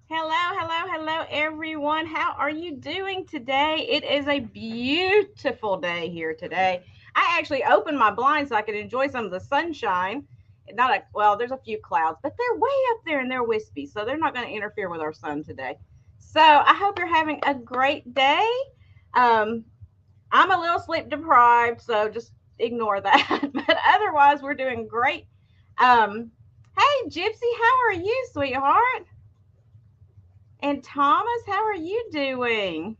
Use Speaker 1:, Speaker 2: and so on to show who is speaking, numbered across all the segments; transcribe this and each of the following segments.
Speaker 1: Hello, everyone. How are you doing today? It is a beautiful day here today. I actually opened my blinds so I could enjoy some of the sunshine. Not a well, there's a few clouds, but they're way up there and they're wispy, so they're not going to interfere with our sun today. So I hope you're having a great day. Um, I'm a little sleep deprived, so just ignore that. But otherwise, we're doing great. Hey, Gypsy, how are you, sweetheart? And Thomas, how are you doing?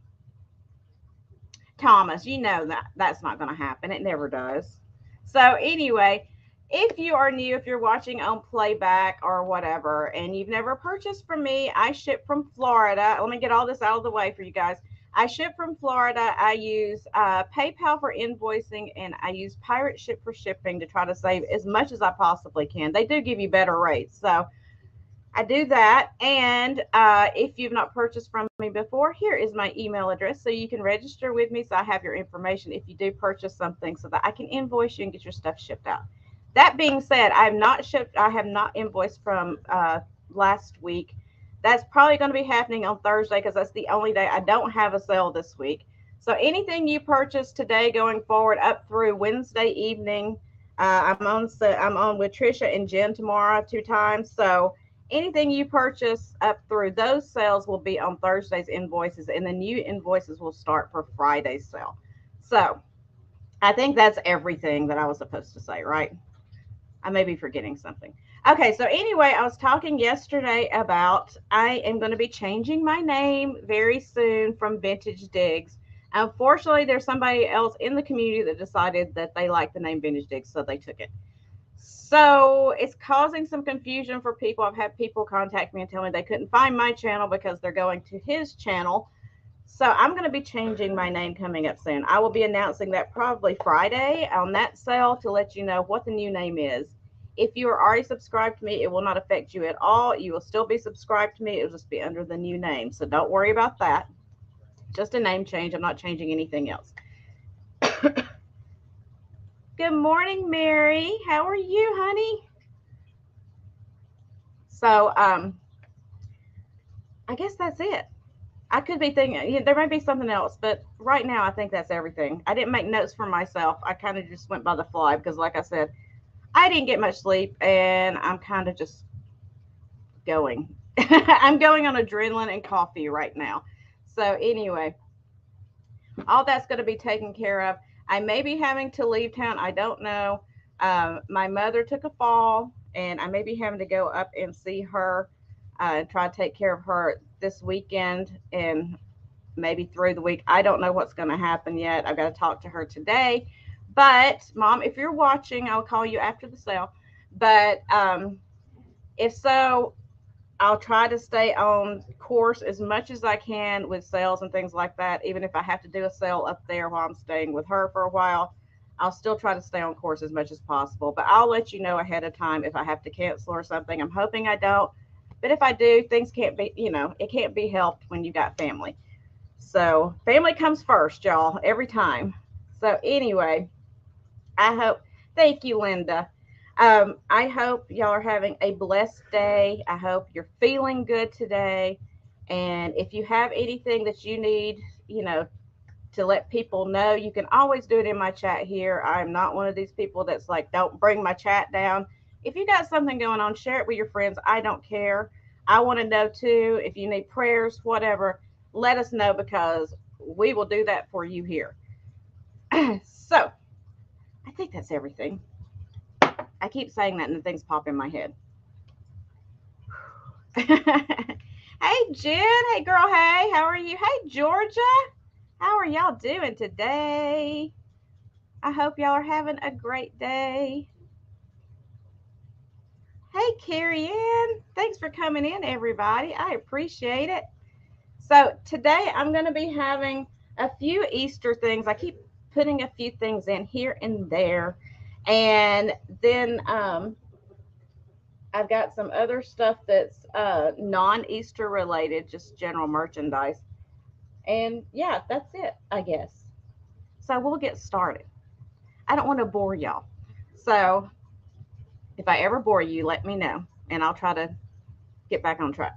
Speaker 1: Thomas, you know that's not going to happen. It never does. So, anyway, if you are new, if you're watching on playback or whatever, and you've never purchased from me, I ship from Florida. Let me get all this out of the way for you guys. I ship from Florida. I use PayPal for invoicing, and I use Pirate Ship for shipping to try to save as much as I possibly can. They do give you better rates. So, I do that. And if you've not purchased from me before, here is my email address so you can register with me so I have your information if you do purchase something so that I can invoice you and get your stuff shipped out. That being said, I have not invoiced from last week. That's probably going to be happening on Thursday because that's the only day I don't have a sale this week. So anything you purchase today going forward up through Wednesday evening, I'm on with Trisha and Jen tomorrow 2 times. So anything you purchase up through those sales will be on Thursday's invoices, and the new invoices will start for Friday's sale. So I think that's everything that I was supposed to say, right? I may be forgetting something. Okay, so anyway, I was talking yesterday about I am going to be changing my name very soon from Vintage Digs. Unfortunately, there's somebody else in the community that decided that they like the name Vintage Digs, so they took it. So it's causing some confusion for people. I've had people contact me and tell me they couldn't find my channel because they're going to his channel. So I'm going to be changing my name coming up soon. I will be announcing that probably Friday on that sale to let you know what the new name is. If you are already subscribed to me, it will not affect you at all. You will still be subscribed to me. It will just be under the new name. So don't worry about that. Just a name change. I'm not changing anything else. Good morning, Mary. How are you, honey? So, I guess that's it. I could be thinking there may be something else, but right now I think that's everything. I didn't make notes for myself. I kind of just went by the fly because, like I said, I didn't get much sleep and I'm kind of just going. I'm going on adrenaline and coffee right now. So, anyway, all that's going to be taken care of. I may be having to leave town. I don't know. My mother took a fall, and I may be having to go up and see her and try to take care of her this weekend and maybe through the week. I don't know what's going to happen yet. I've got to talk to her today. But, Mom, if you're watching, I'll call you after the sale. But if so, I'll try to stay on course as much as I can with sales and things like that. Even if I have to do a sale up there while I'm staying with her for a while, I'll still try to stay on course as much as possible. But I'll let you know ahead of time if I have to cancel or something. I'm hoping I don't. But if I do, things can't be, it can't be helped when you got family. So family comes first, y'all, every time. So anyway, I hope, thank you, Linda. I hope y'all are having a blessed day. I hope you're feeling good today. And if you have anything that you need, you know, to let people know, you can always do it in my chat here. I'm not one of these people that's like, don't bring my chat down. If you got something going on, share it with your friends. I don't care. I want to know too. If you need prayers, whatever, let us know because we will do that for you here. So I think that's everything. I keep saying that and the things pop in my head. Hey, Jen. Hey, girl. Hey, how are you? Hey, Georgia. How are y'all doing today? I hope y'all are having a great day. Hey, Carrie Ann. Thanks for coming in, everybody. I appreciate it. So, today I'm going to be having a few Easter things. I keep putting a few things in here and there. And then I've got some other stuff that's non-Easter related, just general merchandise. And yeah, that's it, I guess. So we'll get started. I don't want to bore y'all. So if I ever bore you, let me know and I'll try to get back on track.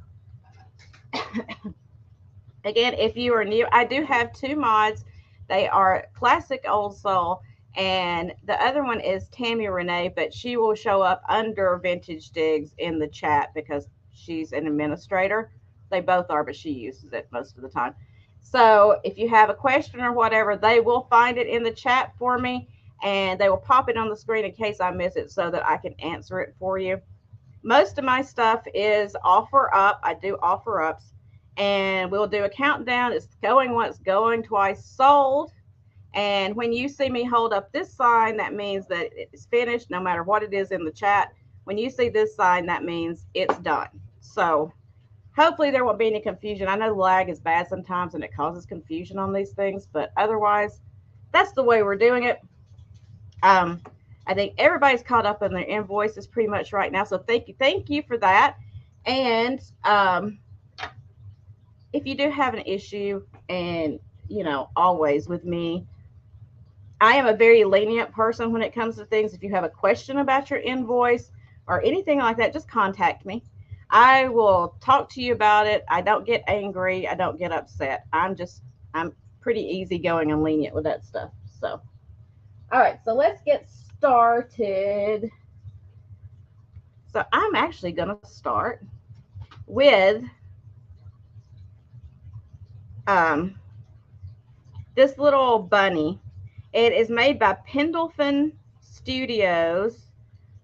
Speaker 1: Again, if you are new, I do have two mods. They are Classic Old Soul, and the other one is Tammy Renee, but she will show up under Vintage Digs in the chat because she's an administrator. They both are, but she uses it most of the time. So if you have a question or whatever, they will find it in the chat for me, and they will pop it on the screen in case I miss it so that I can answer it for you. Most of my stuff is offer up. I do offer ups, and we'll do a countdown. It's going once, going twice, sold. And when you see me hold up this sign, that means that it's finished, no matter what it is in the chat. When you see this sign, that means it's done. So hopefully there won't be any confusion. I know lag is bad sometimes and it causes confusion on these things, but otherwise, that's the way we're doing it. Um, I think everybody's caught up in their invoices pretty much right now. So thank you for that. And if you do have an issue, and always with me, I am a very lenient person when it comes to things. If you have a question about your invoice or anything like that, just contact me. I will talk to you about it. I don't get angry. I don't get upset. I'm pretty easygoing and lenient with that stuff. So, all right. So let's get started. So I'm actually going to start with this little bunny. It is made by Pendleton Studios.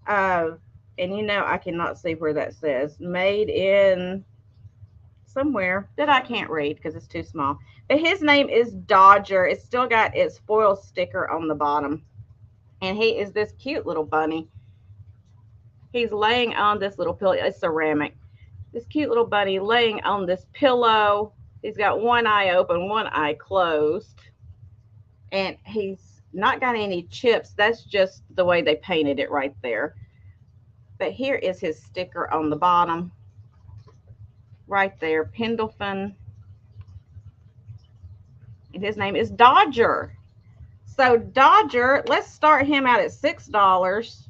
Speaker 1: And I cannot see where that says. Made in somewhere that I can't read because it's too small. But his name is Dodger. It's still got its foil sticker on the bottom. And he is this cute little bunny. He's laying on this little pillow. It's ceramic. This cute little bunny laying on this pillow. He's got one eye open, one eye closed. And he's not got any chips. That's just the way they painted it right there. But here is his sticker on the bottom. Right there, Pendleton. And his name is Dodger. So Dodger, let's start him out at $6.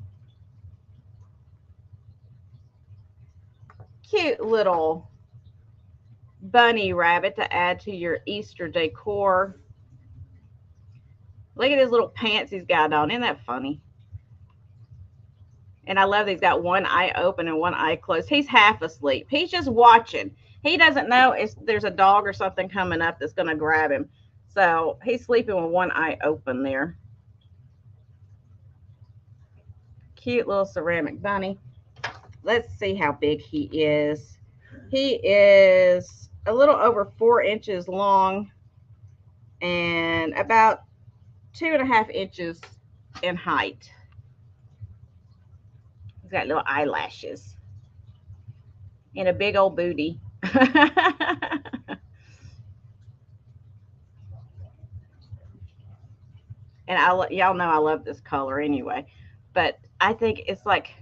Speaker 1: Cute little bunny rabbit to add to your Easter decor. Look at his little pants he's got on. Isn't that funny? And I love that he's got one eye open and one eye closed. He's half asleep. He's just watching. He doesn't know if there's a dog or something coming up that's going to grab him. So he's sleeping with one eye open there. Cute little ceramic bunny. Let's see how big he is. He is a little over 4 inches long and about 2.5 inches in height. He's got little eyelashes and a big old booty. And y'all know I love this color anyway, but I think it's like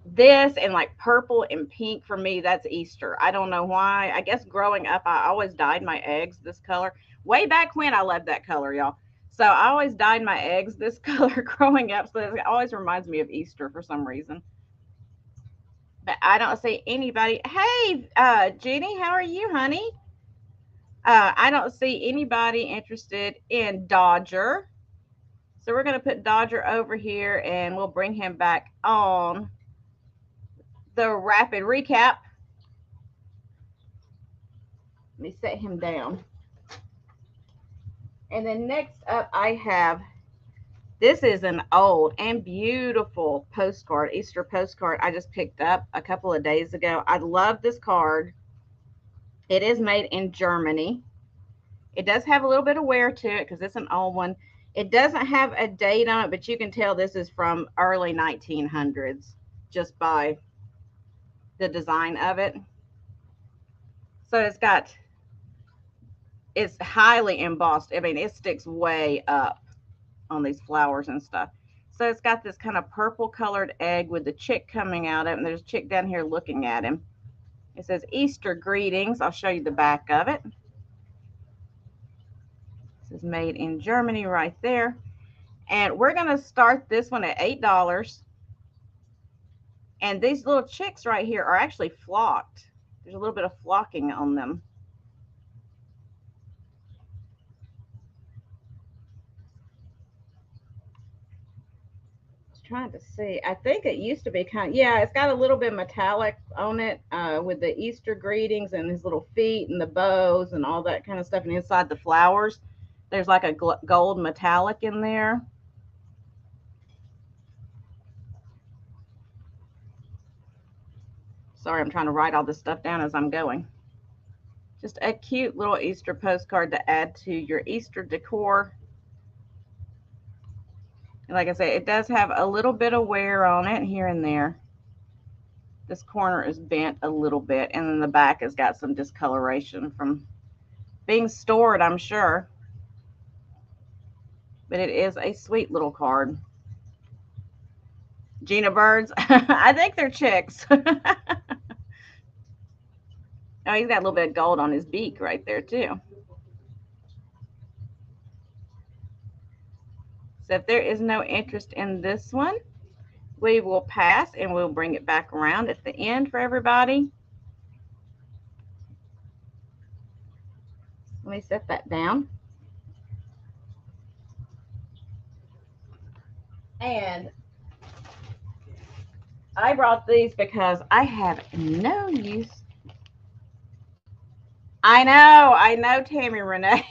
Speaker 1: this and like purple and pink for me. That's Easter. I don't know why. I guess growing up, I always dyed my eggs this color. Way back when, I loved that color, y'all. So I always dyed my eggs this color growing up. So it always reminds me of Easter for some reason. But I don't see anybody. Hey, Jeannie, how are you, honey? I don't see anybody interested in Dodger. So we're going to put Dodger over here and we'll bring him back on the rapid recap. Let me set him down. And then next up, I have, this is an old and beautiful postcard, Easter postcard I just picked up a couple of days ago. I love this card. It is made in Germany. It does have a little bit of wear to it because it's an old one. It doesn't have a date on it, but you can tell this is from early 1900s just by the design of it. So it's highly embossed. I mean, it sticks way up on these flowers and stuff. So it's got this kind of purple colored egg with the chick coming out of it. And there's a chick down here looking at him. It says Easter greetings. I'll show you the back of it. This is made in Germany right there. And we're going to start this one at $8. And these little chicks right here are actually flocked. There's a little bit of flocking on them. Trying to see. I think it used to be kind of, yeah, it's got a little bit metallic on it with the Easter greetings and his little feet and the bows and all that kind of stuff. And inside the flowers, there's like a gold metallic in there. Sorry, I'm trying to write all this stuff down as I'm going. Just a cute little Easter postcard to add to your Easter decor. And like I say, it does have a little bit of wear on it here and there. This corner is bent a little bit, and then the back has got some discoloration from being stored, I'm sure. But it is a sweet little card. Gina birds. I think they're chicks. Oh, he's got a little bit of gold on his beak right there too. So if there is no interest in this one, we will pass and we'll bring it back around at the end for everybody. Let me set that down. And I brought these because I have no use. I know, Tammy Renee.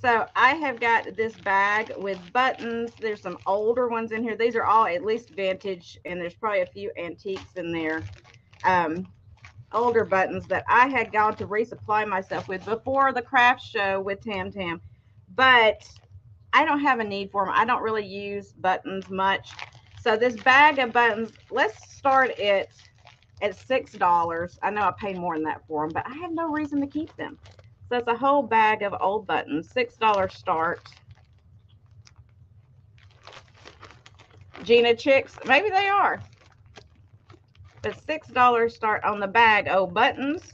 Speaker 1: So I have got this bag with buttons. There's some older ones in here. These are all at least vintage, and there's probably a few antiques in there. Older buttons that I had gone to resupply myself with before the craft show with Tam Tam. But I don't have a need for them. I don't really use buttons much. So this bag of buttons, let's start it at $6. I know I paid more than that for them, but I have no reason to keep them. So it's a whole bag of old buttons, $6 start. Gina chicks, maybe they are. But $6 start on the bag of buttons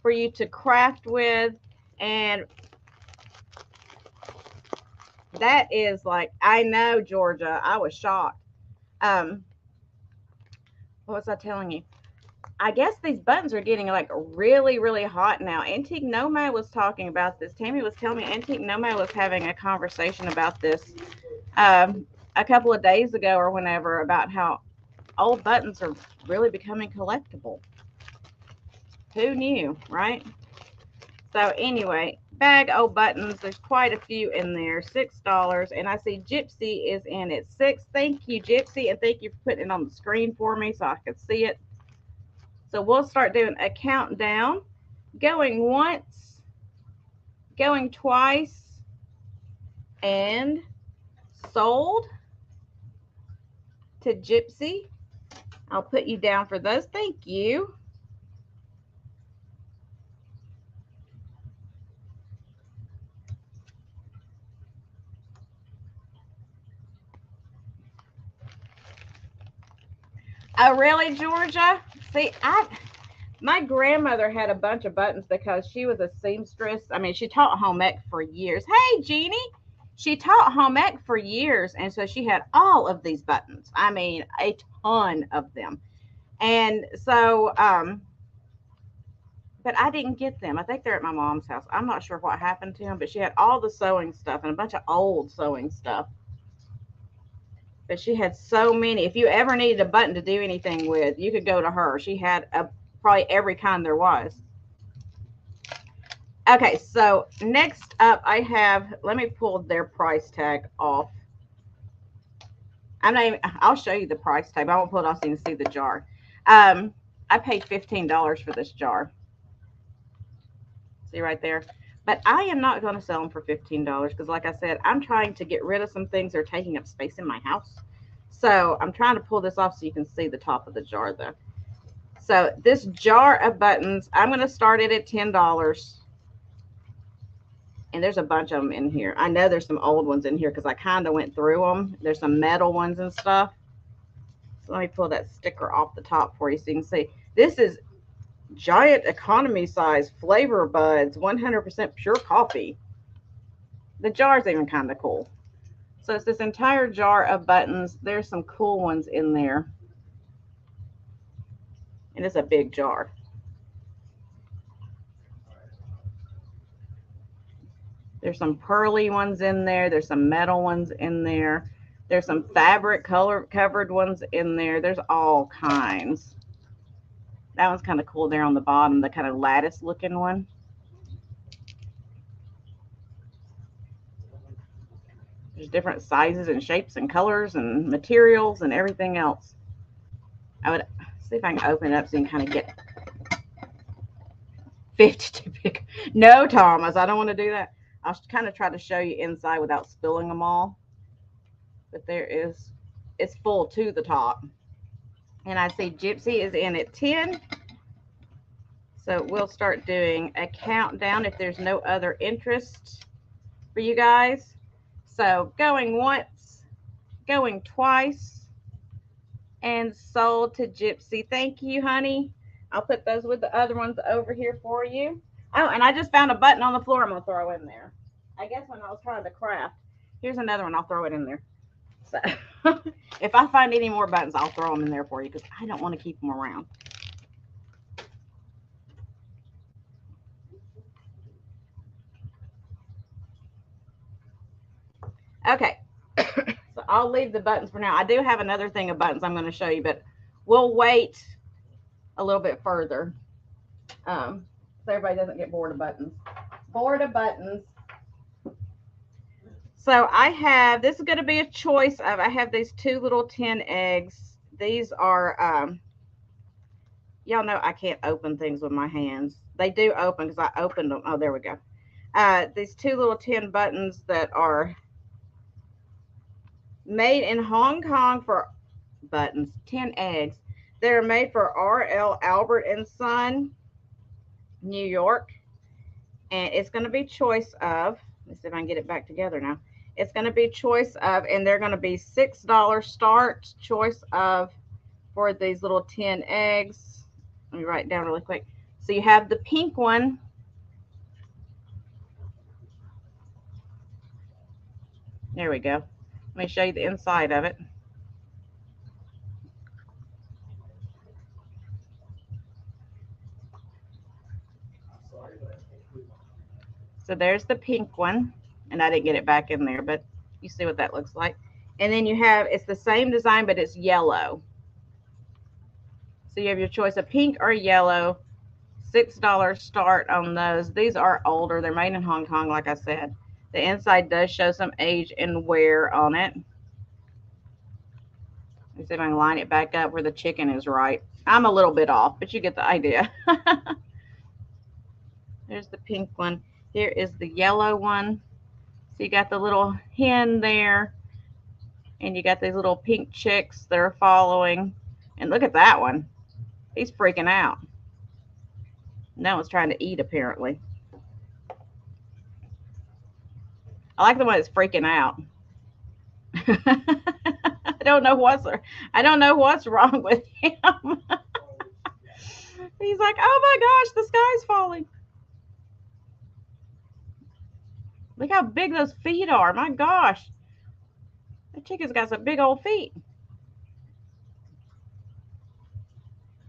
Speaker 1: for you to craft with. And that is like, I know, Georgia, I was shocked. What was I telling you? I guess these buttons are getting like really, really hot now. Antique Nomad was talking about this. Tammy was telling me Antique Nomad was having a conversation about this a couple of days ago or whenever, about how old buttons are really becoming collectible. Who knew, right? So anyway, bag old buttons. There's quite a few in there. $6, and I see Gypsy is in at $6. Thank you, Gypsy, and thank you for putting it on the screen for me so I could see it. So we'll start doing a countdown. Going once, going twice, and sold to Gypsy. I'll put you down for those. Thank you. Oh, really, Georgia? See, my grandmother had a bunch of buttons because she was a seamstress. I mean, she taught home ec for years. Hey, Jeannie. She taught home ec for years, and so she had all of these buttons. I mean, a ton of them. And so, but I didn't get them. I think they're at my mom's house. I'm not sure what happened to them, but she had all the sewing stuff and a bunch of old sewing stuff. But she had so many. If you ever needed a button to do anything with, you could go to her. She had probably every kind there was. Okay, so next up I have, let me pull their price tag off. I'll show you the price tag. I won't pull it off so you can see the jar. I paid $15 for this jar. See right there? But I am not going to sell them for $15 because, like I said, I'm trying to get rid of some things that are taking up space in my house. So I'm trying to pull this off so you can see the top of the jar, though. So this jar of buttons, I'm going to start it at $10. And there's a bunch of them in here. I know there's some old ones in here because I kind of went through them. There's some metal ones and stuff. So let me pull that sticker off the top for you so you can see. This is giant economy size flavor buds, 100% pure coffee. The jar's even kind of cool. So it's this entire jar of buttons. There's some cool ones in there. And it's a big jar. There's some pearly ones in there. There's some metal ones in there. There's some fabric color covered ones in there. There's all kinds. That one's kind of cool there on the bottom, the kind of lattice looking one. There's different sizes and shapes and colors and materials and everything else. I would see if I can open it up so you can kind of get 52 big. No, Thomas, I don't want to do that. I'll kind of try to show you inside without spilling them all. But it's full to the top. And I see Gypsy is in at 10. So we'll start doing a countdown if there's no other interest for you guys. So going once, going twice, and sold to Gypsy. Thank you, honey. I'll put those with the other ones over here for you. Oh, and I just found a button on the floor I'm going to throw in there. I guess when I was trying to craft. Here's another one. I'll throw it in there. So if I find any more buttons, I'll throw them in there for you because I don't want to keep them around. Okay. So I'll leave the buttons for now. I do have another thing of buttons I'm going to show you, but we'll wait a little bit further so everybody doesn't get bored of buttons. Bored of buttons. So I have, this is going to be a choice of, I have these two little tin eggs. These are, y'all know I can't open things with my hands. They do open because I opened them. Oh, there we go. These two little tin buttons that are made in Hong Kong for buttons, 10 eggs. They're made for R.L. Albert and Son, New York. And it's going to be choice of, let's see if I can get it back together now. It's going to be choice of, and they're going to be $6 start, choice of for these little 10 eggs. Let me write it down really quick. So you have the pink one. There we go. Let me show you the inside of it. So there's the pink one, and I didn't get it back in there, but you see what that looks like. And then you have, it's the same design, but it's yellow. So you have your choice of pink or yellow. $6 start on those. These are older. They're made in Hong Kong, like I said. The inside does show some age and wear on it. Let me see if I can line it back up where the chicken is right. I'm a little bit off, but you get the idea. There's the pink one. Here is the yellow one. So you got the little hen there. And you got these little pink chicks that are following. And look at that one. He's freaking out. That one's trying to eat, apparently. I like the one that's freaking out. I don't know what's wrong with him. He's like, oh my gosh, the sky's falling. Look how big those feet are. My gosh. That chicken's got some big old feet.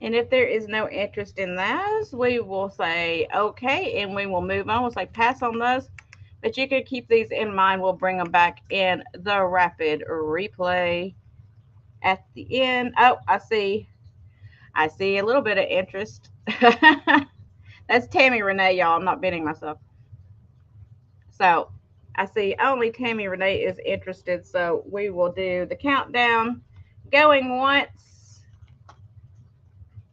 Speaker 1: And if there is no interest in those, we will say okay, and we will move on. We'll say pass on those. But you can keep these in mind. We'll bring them back in the rapid replay at the end. Oh, I see a little bit of interest. That's Tammy Renee, y'all. I'm not bidding myself. So I see only Tammy Renee is interested. So we will do the countdown. Going once,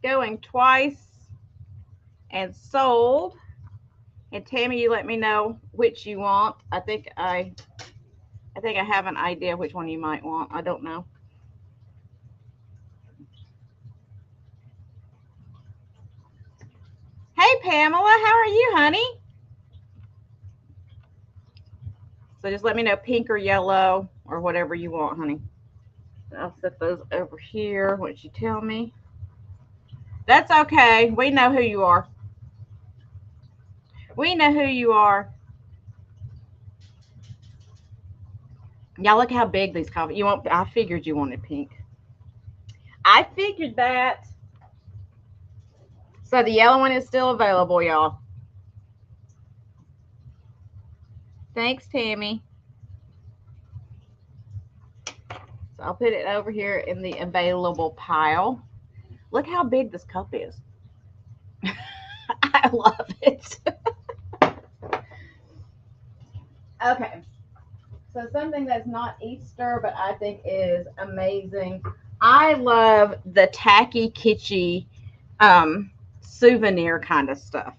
Speaker 1: going twice, and sold. And Tammy, you let me know which you want. I think I have an idea which one you might want. I don't know. Hey, Pamela, how are you, honey? So just let me know pink or yellow or whatever you want, honey. I'll set those over here once you tell me. That's okay. We know who you are. We know who you are. Y'all look how big these coffee. You want? I figured you wanted pink. I figured that. So the yellow one is still available, y'all. Thanks, Tammy. So I'll put it over here in the available pile. Look how big this cup is. I love it. Okay. So something that's not Easter, but I think is amazing. I love the tacky, kitschy souvenir kind of stuff,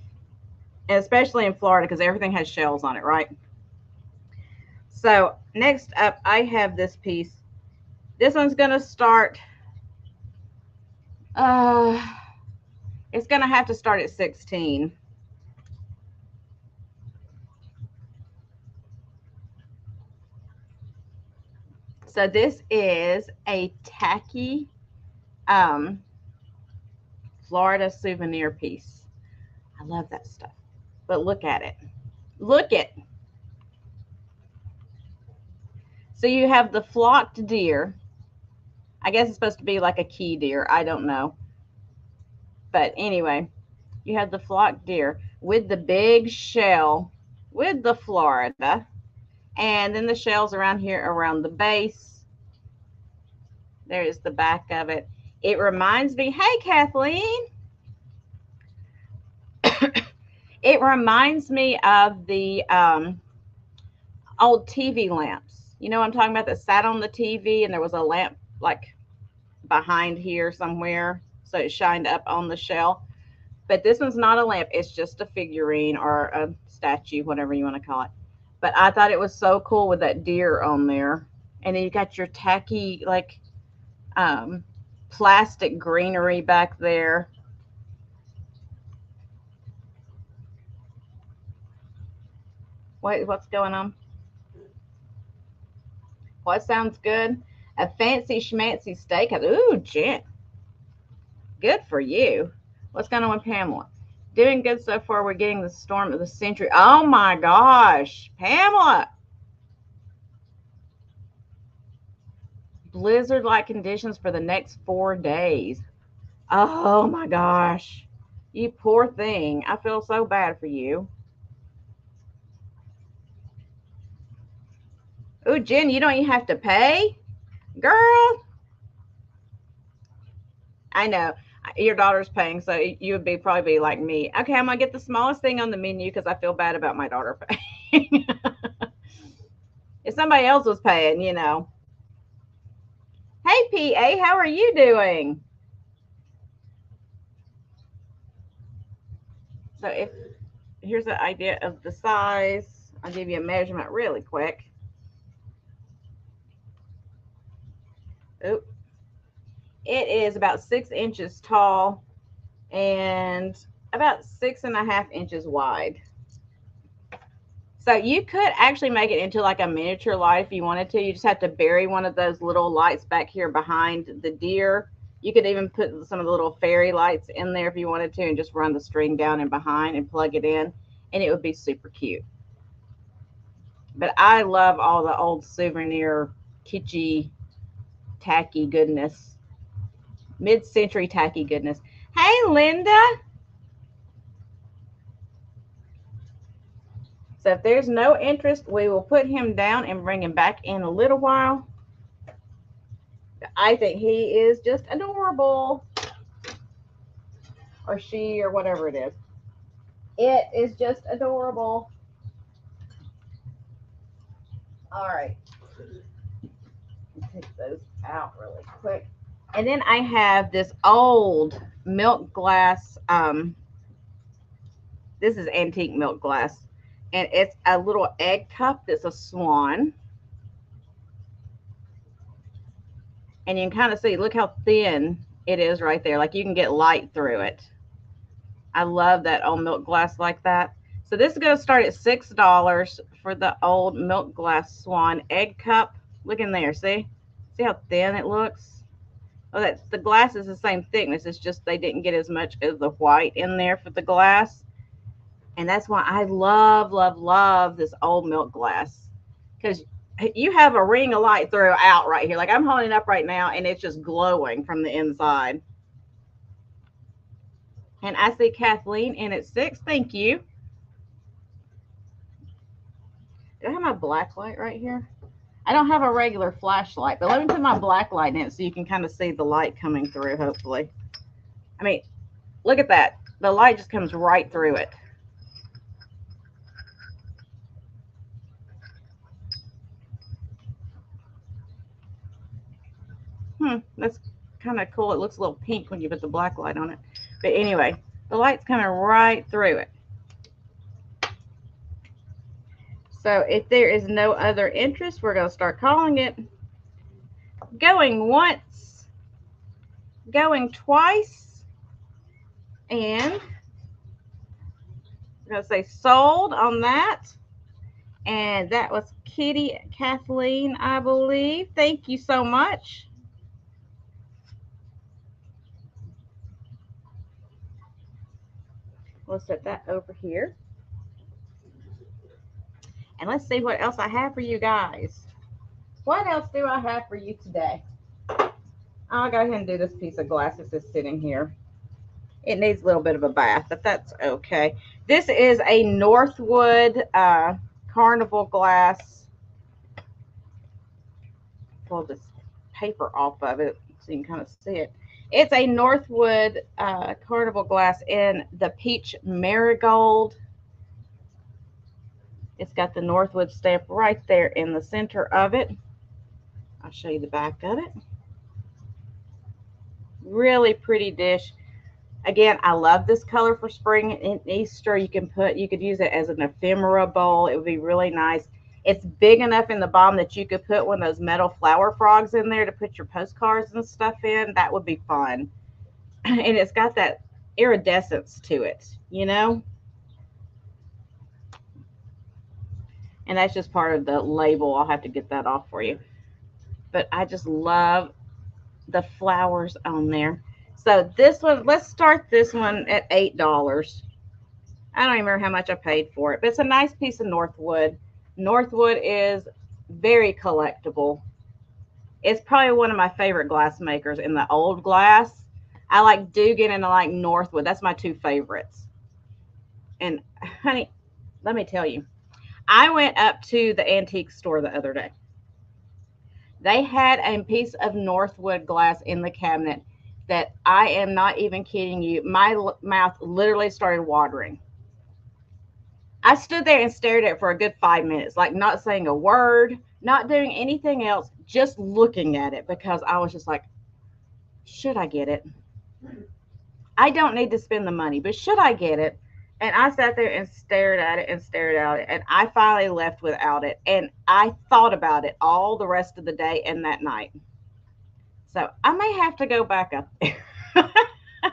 Speaker 1: and especially in Florida because everything has shells on it, right? So next up, I have this piece. This one's gonna start. Uh, it's gonna have to start at 16. So this is a tacky um, Florida souvenir piece. I love that stuff. But look at it. Look at. So you have the flocked deer. I guess it's supposed to be like a key deer. I don't know. But anyway, you have the flocked deer with the big shell with the Florida. And then the shells around here around the base. There is the back of it. It reminds me, hey, Kathleen. It reminds me of the old TV lamps. You know what I'm talking about, that sat on the TV and there was a lamp like behind here somewhere. So it shined up on the shell. But this one's not a lamp. It's just a figurine or a statue, whatever you want to call it. But I thought it was so cool with that deer on there. And then you got your tacky, like, um, plastic greenery back there. What's going on? What sounds good? A fancy schmancy steak. Ooh, Jen. Good for you. What's going on with Pamela? Doing good so far. We're getting the storm of the century. Oh my gosh. Pamela. Blizzard like conditions for the next 4 days. Oh my gosh. You poor thing. I feel so bad for you. Ooh, Jen, you don't even have to pay? Girl. I know. Your daughter's paying, so you would be probably be like me. Okay, I'm gonna get the smallest thing on the menu because I feel bad about my daughter paying. If somebody else was paying, you know. Hey, PA, how are you doing? So if here's an idea of the size. I'll give you a measurement really quick. Oop. It is about 6 inches tall and about 6.5 inches wide. So you could actually make it into like a miniature light if you wanted to. You just have to bury one of those little lights back here behind the deer. You could even put some of the little fairy lights in there if you wanted to and just run the string down and behind and plug it in, and it would be super cute. But I love all the old souvenir, kitschy, tacky goodness, mid-century tacky goodness. Hey, Linda. So if there's no interest, we will put him down and bring him back in a little while. I think he is just adorable. Or she, or whatever it is. It is just adorable. All right. Take those out really quick. And then I have this old milk glass. This is antique milk glass. And it's a little egg cup that's a swan. And you can kind of see, look how thin it is right there. Like you can get light through it. I love that old milk glass like that. So this is going to start at $6 for the old milk glass swan egg cup. Look in there, see? See how thin it looks? Oh, that's the glass is the same thickness. It's just they didn't get as much of the white in there for the glass. And that's why I love, love, love this old milk glass. Because you have a ring of light throughout right here. Like I'm holding it up right now and it's just glowing from the inside. And I see Kathleen in at 6. Thank you. Do I have my black light right here? I don't have a regular flashlight, but let me put my black light in it so you can kind of see the light coming through, hopefully. I mean, look at that. The light just comes right through it. That's kind of cool. It looks a little pink when you put the black light on it. But anyway, the light's coming right through it. So if there is no other interest, we're going to start calling it. Going once, going twice, and I'm going to say sold on that. And that was Kitty Kathleen, I believe. Thank you so much. We'll set that over here. And let's see what else I have for you guys. What else do I have for you today? I'll go ahead and do this piece of glass that's just sitting here. It needs a little bit of a bath, but that's okay. This is a Northwood carnival glass. Pull this paper off of it so you can kind of see it. It's a Northwood carnival glass in the peach marigold. It's got the Northwood stamp right there in the center of it. I'll show you the back of it. Really pretty dish. Again, I love this color for spring and Easter. You could use it as an ephemera bowl. It would be really nice. It's big enough in the bottom that you could put one of those metal flower frogs in there to put your postcards and stuff in. That would be fun. And it's got that iridescence to it, you know? And that's just part of the label. I'll have to get that off for you. But I just love the flowers on there. So this one, let's start this one at $8. I don't even remember how much I paid for it, but it's a nice piece of Northwood. Northwood is very collectible. It's probably one of my favorite glass makers in the old glass. I like Dugan and I like Northwood. That's my two favorites. And honey, let me tell you, I went up to the antique store the other day. They had a piece of Northwood glass in the cabinet that I am not even kidding you. My mouth literally started watering. I stood there and stared at it for a good 5 minutes, like not saying a word, not doing anything else, just looking at it because I was just like, should I get it? I don't need to spend the money, but should I get it? And I sat there and stared at it and stared at it. And I finally left without it. And I thought about it all the rest of the day and that night. So I may have to go back up there.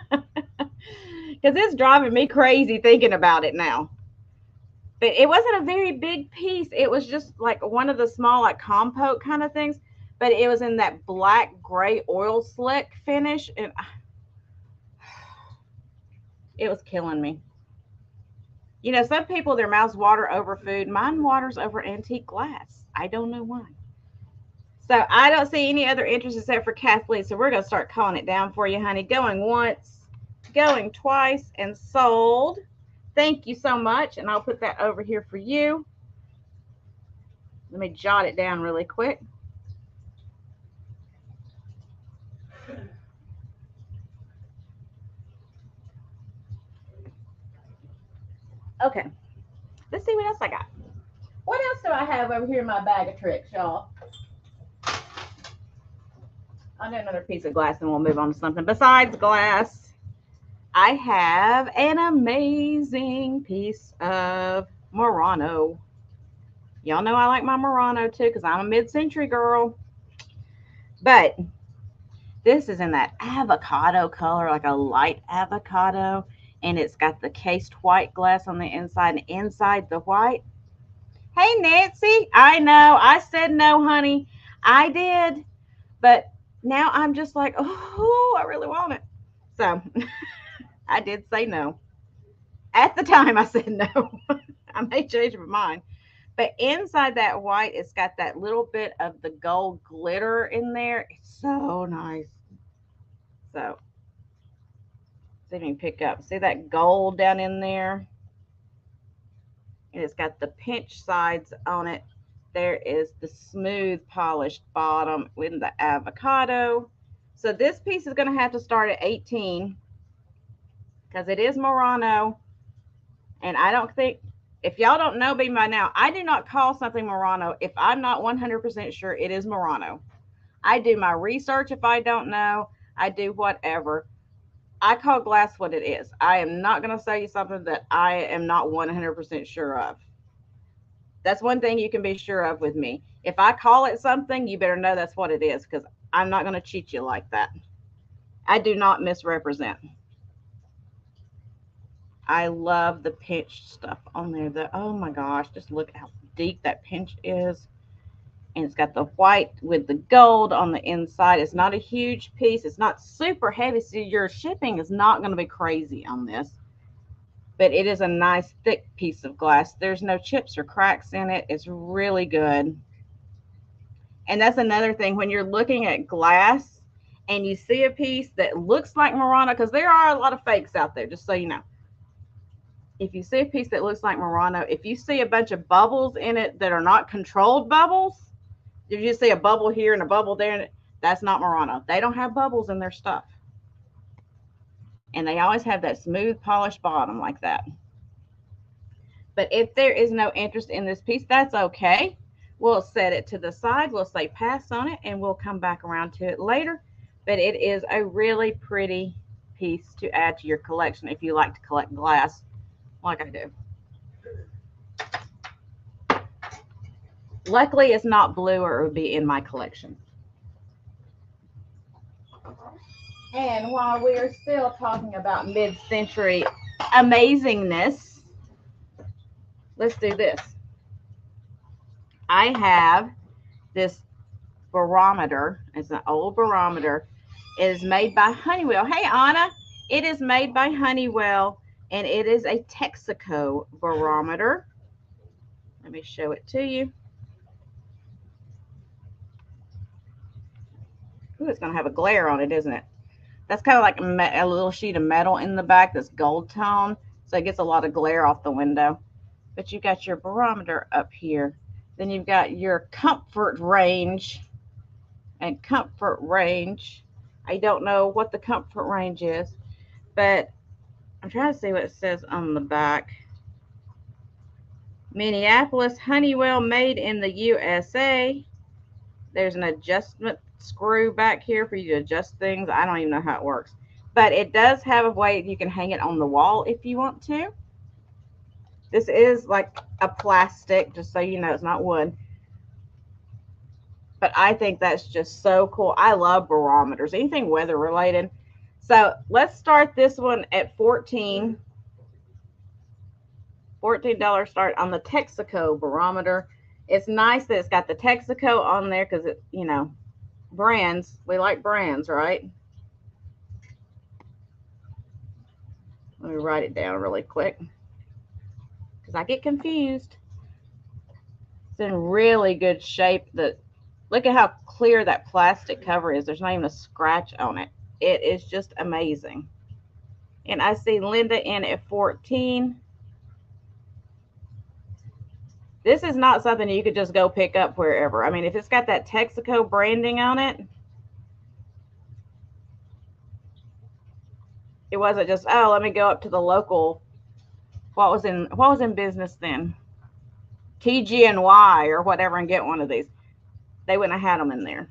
Speaker 1: Because it's driving me crazy thinking about it now. But it wasn't a very big piece. It was just like one of the small like compote kind of things. But it was in that black gray oil slick finish. And it was killing me. You know, some people, their mouths water over food. Mine waters over antique glass. I don't know why. So I don't see any other interest except for Kathleen. So we're going to start calling it down for you, honey. Going once, going twice, and sold. Thank you so much. And I'll put that over here for you. Let me jot it down really quick. Okay. Let's see what else I got. What else do I have over here in my bag of tricks, y'all? I'll do another piece of glass and we'll move on to something besides glass. I have an amazing piece of Murano. Y'all know I like my Murano too because I'm a mid-century girl. But this is in that avocado color, like a light avocado. And it's got the cased white glass on the inside and inside the white. Hey, Nancy. I know. I said no, honey. I did. But now I'm just like, oh, I really want it. So I did say no. At the time, I said no. I may change my mind. But inside that white, it's got that little bit of the gold glitter in there. It's so nice. So see if you can pick up. See that gold down in there? And it's got the pinch sides on it. There is the smooth polished bottom with the avocado. So this piece is going to have to start at 18 because it is Murano. And I don't think, if y'all don't know me by now, I do not call something Murano if I'm not 100% sure it is Murano. I do my research if I don't know. I do whatever. I call glass what it is. I am not going to say something that I am not 100% sure of. That's one thing you can be sure of with me. If I call it something, you better know that's what it is because I'm not going to cheat you like that. I do not misrepresent. I love the pinch stuff on there. Oh my gosh, just look how deep that pinch is. And it's got the white with the gold on the inside. It's not a huge piece. It's not super heavy, so your shipping is not going to be crazy on this. But it is a nice thick piece of glass. There's no chips or cracks in it. It's really good. And that's another thing when you're looking at glass and you see a piece that looks like Murano, because there are a lot of fakes out there, just so you know. If you see a piece that looks like Murano, if you see a bunch of bubbles in it that are not controlled bubbles, if you see a bubble here and a bubble there, that's not Murano. They don't have bubbles in their stuff. And they always have that smooth polished bottom like that. But if there is no interest in this piece, that's okay. We'll set it to the side. We'll say pass on it and we'll come back around to it later. But it is a really pretty piece to add to your collection if you like to collect glass like I do. Luckily, it's not blue or it would be in my collection. And while we are still talking about mid-century amazingness, let's do this. I have this barometer. It's an old barometer. It is made by Honeywell. Hey, Anna. It is made by Honeywell, and it is a Texaco barometer. Let me show it to you. Ooh, it's going to have a glare on it, isn't it? That's kind of like a little sheet of metal in the back that's gold tone, so it gets a lot of glare off the window. But you got your barometer up here. Then you've got your comfort range and comfort range. I don't know what the comfort range is, but I'm trying to see what it says on the back. Minneapolis, Honeywell, made in the USA. There's an adjustment screw back here for you to adjust things. I don't even know how it works, but it does have a way you can hang it on the wall if you want to. This is like a plastic, just so you know, it's not wood. But I think that's just so cool. I love barometers, anything weather related. So let's start this one at $14 start on the Texaco barometer. It's nice that it's got the Texaco on there because it, you know, brands. We like brands, right? Let me write it down really quick because I get confused. It's in really good shape. Look at how clear that plastic cover is. There's not even a scratch on it. It is just amazing. And I see Linda in at 14. This is not something you could just go pick up wherever. I mean, if it's got that Texaco branding on it, it wasn't just, oh, let me go up to the local. What was in business then? TG&Y or whatever and get one of these. They wouldn't have had them in there.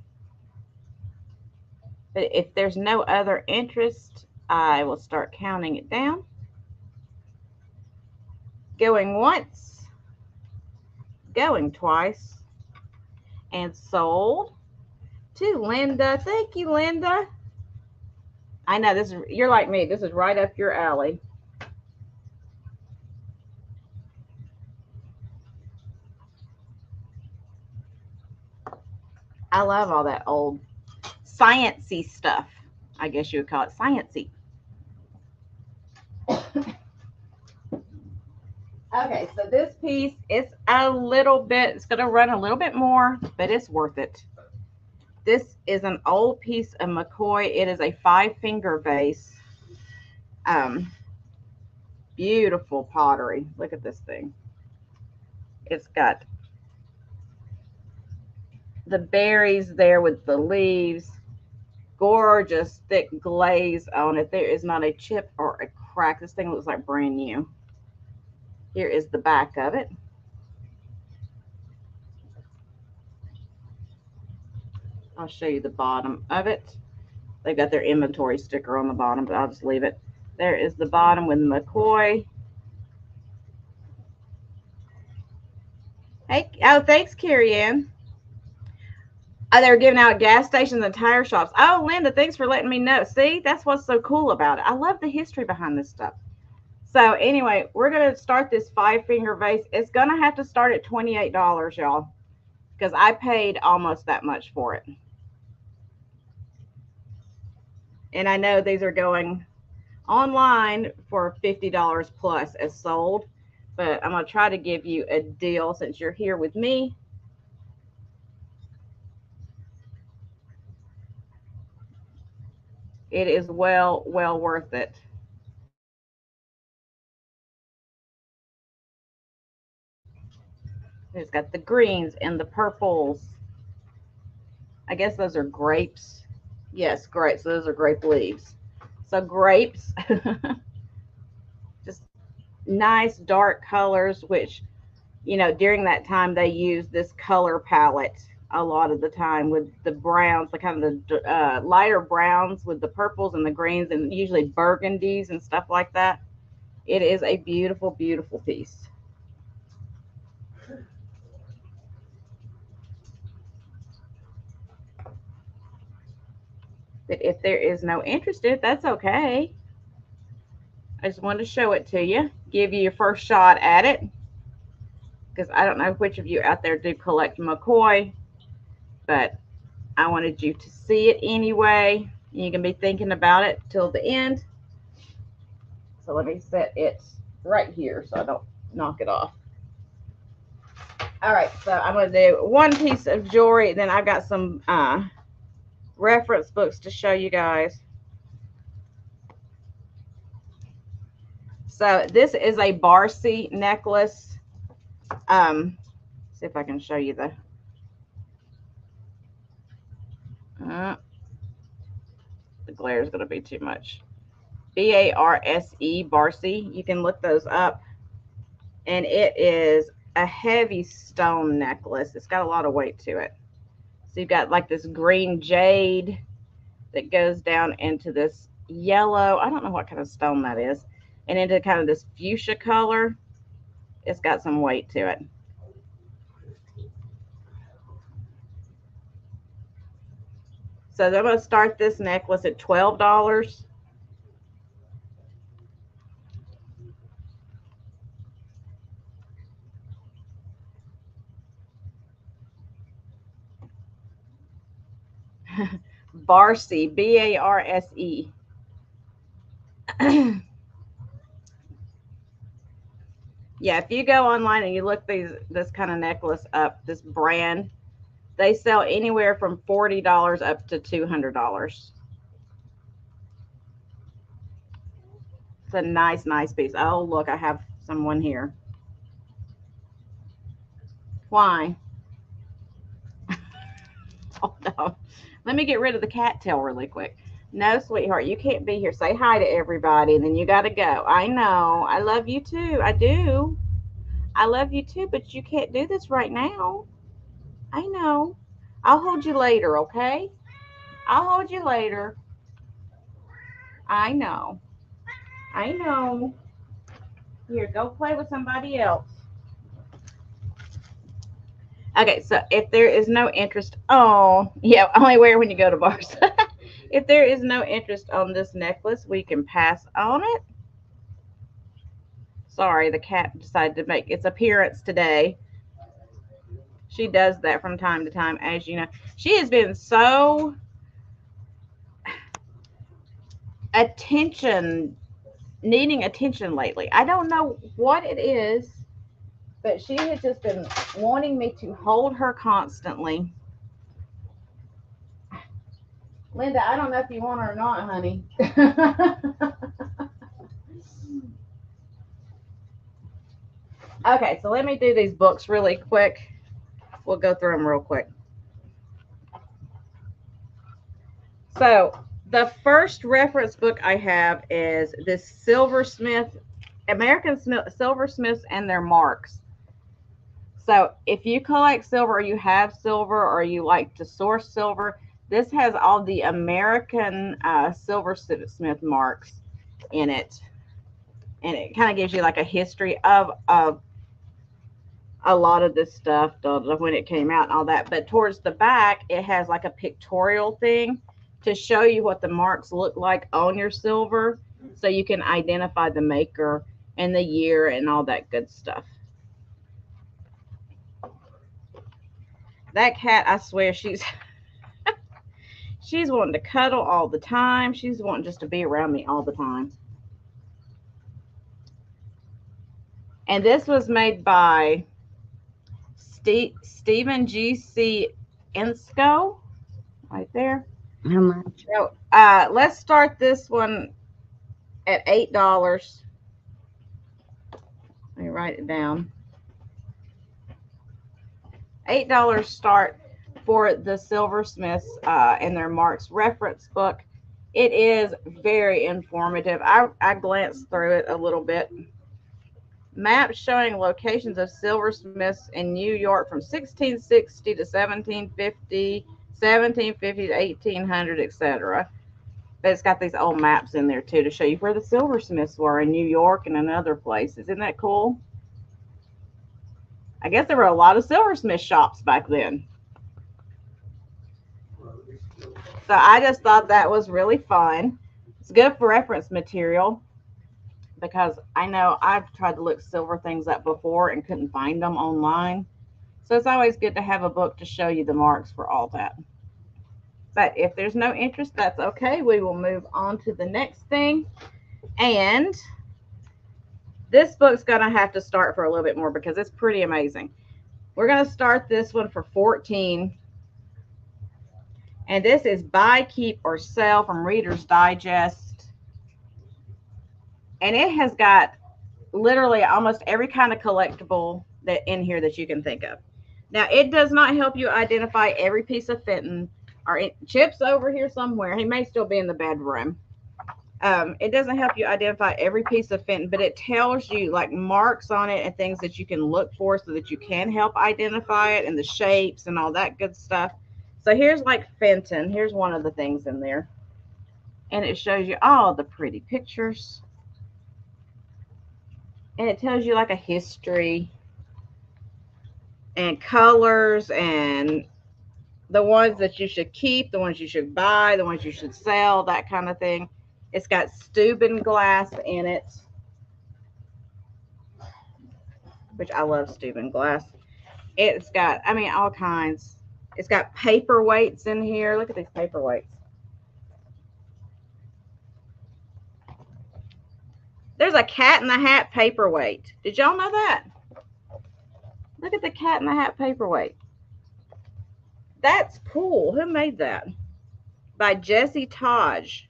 Speaker 1: But if there's no other interest, I will start counting it down. Going once, going twice, and sold to Linda. Thank you, Linda. I know this is, you're like me. This is right up your alley. I love all that old sciencey stuff. I guess you would call it sciencey. Okay, so this piece is a little bit, it's going to run a little bit more, but it's worth it. This is an old piece of McCoy. It is a 5-finger vase. Um, Beautiful pottery. Look at this thing. It's got the berries there with the leaves. Gorgeous thick glaze on it. There is not a chip or a crack. This thing looks like brand new. Here is the back of it. I'll show you the bottom of it. They've got their inventory sticker on the bottom, but I'll just leave it. There is the bottom with McCoy. Hey, oh, thanks, Carrie Ann. Oh, they were giving out at gas stations and tire shops. Oh, Linda, thanks for letting me know. See, that's what's so cool about it. I love the history behind this stuff. So anyway, we're going to start this 5-finger vase. It's going to have to start at $28, y'all, because I paid almost that much for it. And I know these are going online for $50 plus as sold, but I'm going to try to give you a deal since you're here with me. It is well worth it. It's got the greens and the purples. I guess those are grapes. Yes, grapes. Those are grape leaves. So grapes, just nice dark colors, which, you know, during that time they used this color palette a lot of the time with the browns, the kind of the lighter browns with the purples and the greens and usually burgundies and stuff like that. It is a beautiful, beautiful piece. But if there is no interest in it, that's okay. I just wanted to show it to you, give you your first shot at it, because I don't know which of you out there do collect McCoy, but I wanted you to see it anyway. You can be thinking about it till the end. So let me set it right here so I don't knock it off. All right, so I'm going to do one piece of jewelry, then I've got some reference books to show you guys. So this is a Barcy necklace. See if I can show you the glare is going to be too much. Barse, Barcy. You can look those up. And it is a heavy stone necklace. It's got a lot of weight to it. So you've got like this green jade that goes down into this yellow. I don't know what kind of stone that is. And into kind of this fuchsia color. It's got some weight to it. So I'm going to start this necklace at $12. Barcy, Barse. Yeah, if you go online and you look this kind of necklace up, this brand, they sell anywhere from $40 up to $200. It's a nice piece. Oh, look, I have someone here. Why? Oh, no. Let me get rid of the cattail really quick. No, sweetheart, you can't be here. Say hi to everybody, and then you got to go. I know. I love you too. I do. I love you too, but you can't do this right now. I know. I'll hold you later, okay? I'll hold you later. I know. I know. Here, go play with somebody else. Okay, so if there is no interest, oh, yeah, only wear when you go to bars. If there is no interest on this necklace, we can pass on it. Sorry, the cat decided to make its appearance today. She does that from time to time, as you know. She has been so needing attention lately. I don't know what it is. but she has just been wanting me to hold her constantly. Linda, I don't know if you want her or not, honey. Okay, so let me do these books really quick. We'll go through them real quick. So the first reference book I have is this Silversmith, American Silversmiths and Their Marks. So if you collect silver or you have silver or you like to source silver, this has all the American silversmith marks in it. And it kind of gives you like a history of a lot of this stuff, when it came out and all that. But towards the back, it has like a pictorial thing to show you what the marks look like on your silver, so you can identify the maker and the year and all that good stuff. That cat, I swear, she's wanting to cuddle all the time. She's wanting just to be around me all the time. And this was made by Stephen G.C. Insco, right there.
Speaker 2: How much?
Speaker 1: So, let's start this one at $8. Let me write it down. $8 start for the Silversmiths and Their Marks reference book. It is very informative. I glanced through it a little bit. Maps showing locations of silversmiths in New York from 1660 to 1750, 1750 to 1800, etc. But it's got these old maps in there too to show you where the silversmiths were in New York and in other places. Isn't that cool? I guess there were a lot of silversmith shops back then. So I just thought that was really fun. It's good for reference material, because I know I've tried to look silver things up before and couldn't find them online. So it's always good to have a book to show you the marks for all that. But if there's no interest, that's okay. We will move on to the next thing. And this book's going to have to start for a little bit more because it's pretty amazing. We're going to start this one for $14. And this is Buy, Keep, or Sell from Reader's Digest. And it has got literally almost every kind of collectible that in here that you can think of. Now, it does not help you identify every piece of Fenton. Chip's over here somewhere. He may still be in the bedroom. It doesn't help you identify every piece of Fenton, but it tells you like marks on it and things that you can look for so that you can help identify it and the shapes and all that good stuff. So here's like Fenton. Here's one of the things in there. And it shows you all the pretty pictures. And it tells you like a history and colors and the ones that you should keep, the ones you should buy, the ones you should sell, that kind of thing. It's got Steuben glass in it, which I love Steuben glass. It's got, I mean, all kinds. It's got paperweights in here. Look at these paperweights. There's a Cat in the Hat paperweight. Did y'all know that? Look at the Cat in the Hat paperweight. That's cool. Who made that? By Jesse Todge.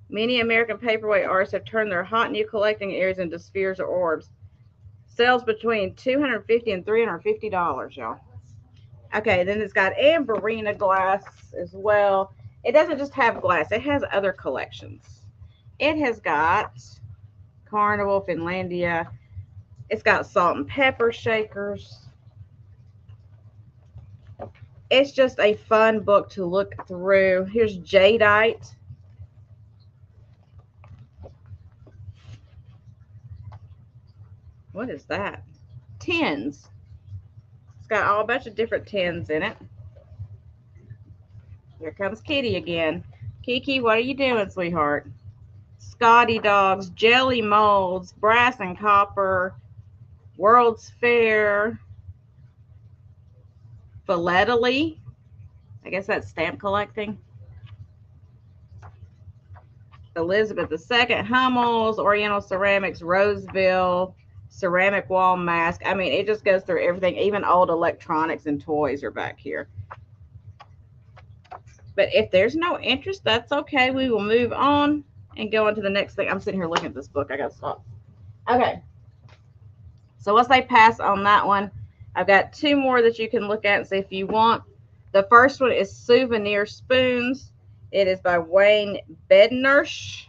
Speaker 1: Many American paperweight artists have turned their hot new collecting ears into spheres or orbs. Sells between $250 and $350, y'all. Okay, then it's got Amberina glass as well. It doesn't just have glass. It has other collections. It has got Carnival, Finlandia. It's got salt and pepper shakers. It's just a fun book to look through. Here's Jadeite. What is that? Tins. It's got all a bunch of different tins in it. Here comes Kitty again. Kiki, what are you doing, sweetheart? Scotty dogs, jelly molds, brass and copper, World's Fair, philately. I guess that's stamp collecting. Elizabeth II, Hummels, Oriental Ceramics, Roseville, ceramic wall mask. I mean, it just goes through everything. Even old electronics and toys are back here. But if there's no interest, that's okay. We will move on and go on to the next thing. I'm sitting here looking at this book. I got to stop. Okay. So let's say pass on that one. I've got two more that you can look at and see if you want. The first one is Souvenir Spoons. It is by Wayne Bednarsh.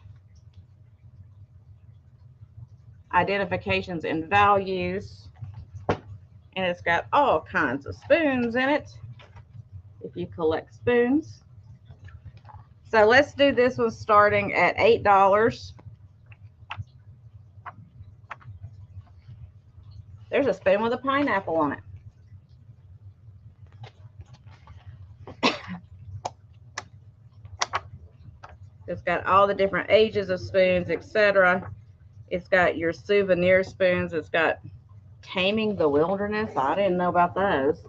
Speaker 1: Identifications and Values. And it's got all kinds of spoons in it if you collect spoons. So let's do this one starting at $8. There's a spoon with a pineapple on it. It's got all the different ages of spoons, etc. It's got your souvenir spoons. It's got Taming the Wilderness. I didn't know about those.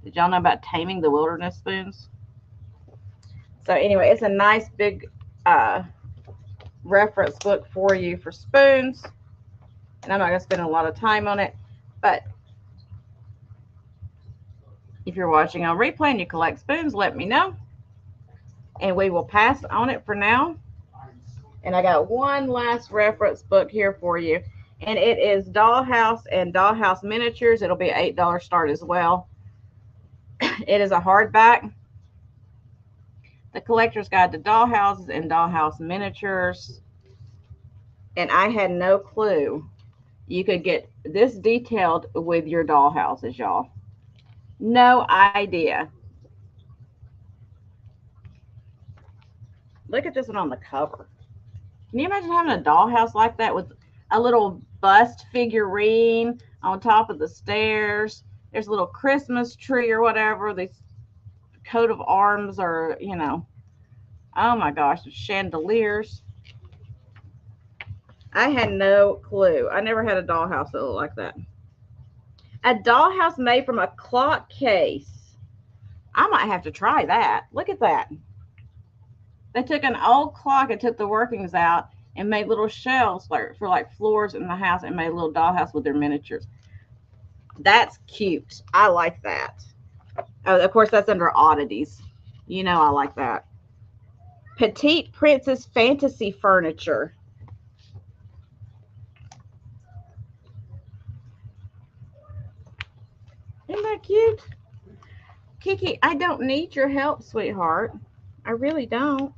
Speaker 1: Did y'all know about Taming the Wilderness spoons? So anyway, it's a nice big reference book for you for spoons. And I'm not going to spend a lot of time on it. But if you're watching on replay and you collect spoons, let me know. And we will pass on it for now. And I got one last reference book here for you. And it is Dollhouse and Dollhouse Miniatures. It'll be an $8 start as well. It is a hardback. The Collector's Guide to Dollhouses and Dollhouse Miniatures. And I had no clue you could get this detailed with your dollhouses, y'all. No idea. Look at this one on the cover. Can you imagine having a dollhouse like that with a little bust figurine on top of the stairs? There's a little Christmas tree or whatever. These coat of arms or, you know, oh my gosh, chandeliers. I had no clue. I never had a dollhouse that looked like that. A dollhouse made from a clock case. I might have to try that. Look at that. They took an old clock and took the workings out and made little shelves for like floors in the house and made a little dollhouse with their miniatures. That's cute. I like that. Oh, of course, that's under oddities. You know I like that. Petite Princess Fantasy Furniture. Isn't that cute? Kiki, I don't need your help, sweetheart. I really don't.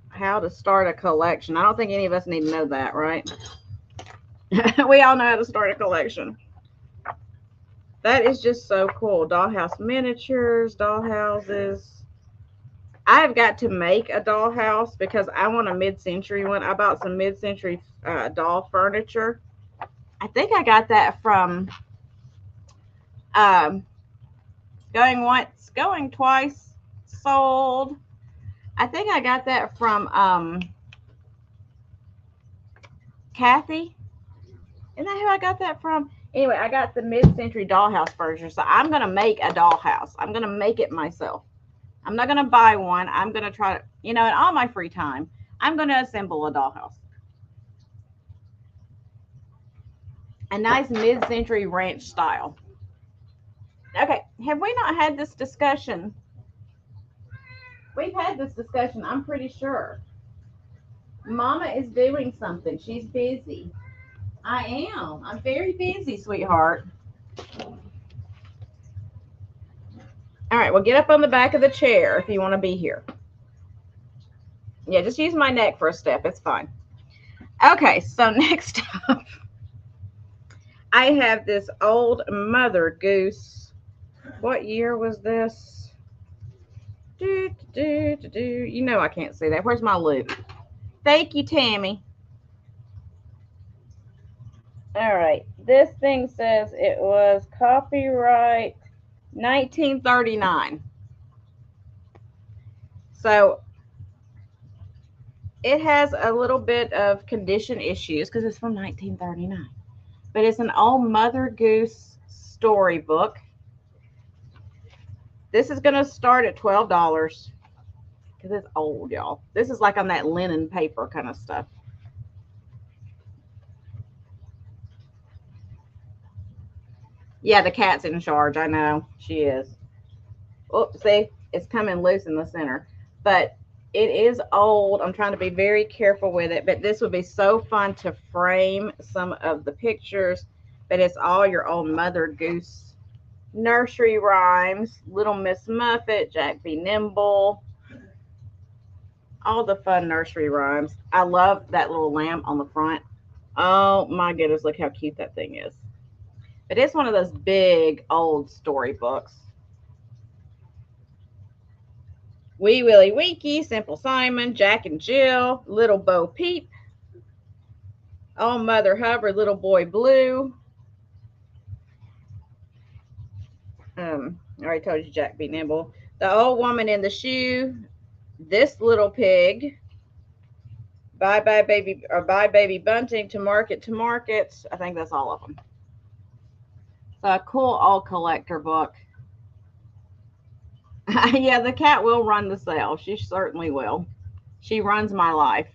Speaker 1: How to start a collection. I don't think any of us need to know that, right? We all know how to start a collection. That is just so cool. Dollhouse miniatures, dollhouses. I have got to make a dollhouse because I want a mid-century one. I bought some mid-century doll furniture. I think I got that from Going Once, Going Twice, Sold. I think I got that from Kathy. Isn't that who I got that from? Anyway, I got the mid-century dollhouse furniture. So I'm going to make a dollhouse. I'm going to make it myself. I'm not going to buy one. I'm going to try to, you know, in all my free time, I'm going to assemble a dollhouse. A nice mid-century ranch style. Okay, have we not had this discussion? We've had this discussion, I'm pretty sure. Mama is doing something. She's busy. I am. I'm very busy, sweetheart. All right, well, get up on the back of the chair if you want to be here. Yeah, just use my neck for a step. It's fine. Okay, so next up, I have this old Mother Goose. What year was this? You know I can't see that. Where's my loop? Thank you, Tammy. All right. This thing says it was copyright 1939. So it has a little bit of condition issues because it's from 1939. But it's an old Mother Goose storybook. This is going to start at $12. because it's old, y'all. This is like on that linen paper kind of stuff. Yeah, the cat's in charge. I know she is. Oh, see, it's coming loose in the center, but it is old. I'm trying to be very careful with it, but this would be so fun to frame some of the pictures. But it's all your old Mother Goose nursery rhymes, Little Miss Muffet, Jack Be Nimble, all the fun nursery rhymes. I love that little lamp on the front. Oh my goodness, look how cute that thing is. But it's one of those big old storybooks. Wee Willie Winky, Simple Simon, Jack and Jill, Little Bo Peep, Oh Mother Hubbard, Little Boy Blue. I already told you Jack Be Nimble. The Old Woman in the Shoe, This Little Pig, Bye Bye Baby or Bye Baby Bunting, To Market to Market. I think that's all of them. So a cool old collector book. Yeah, the cat will run the sale. She certainly will. She runs my life.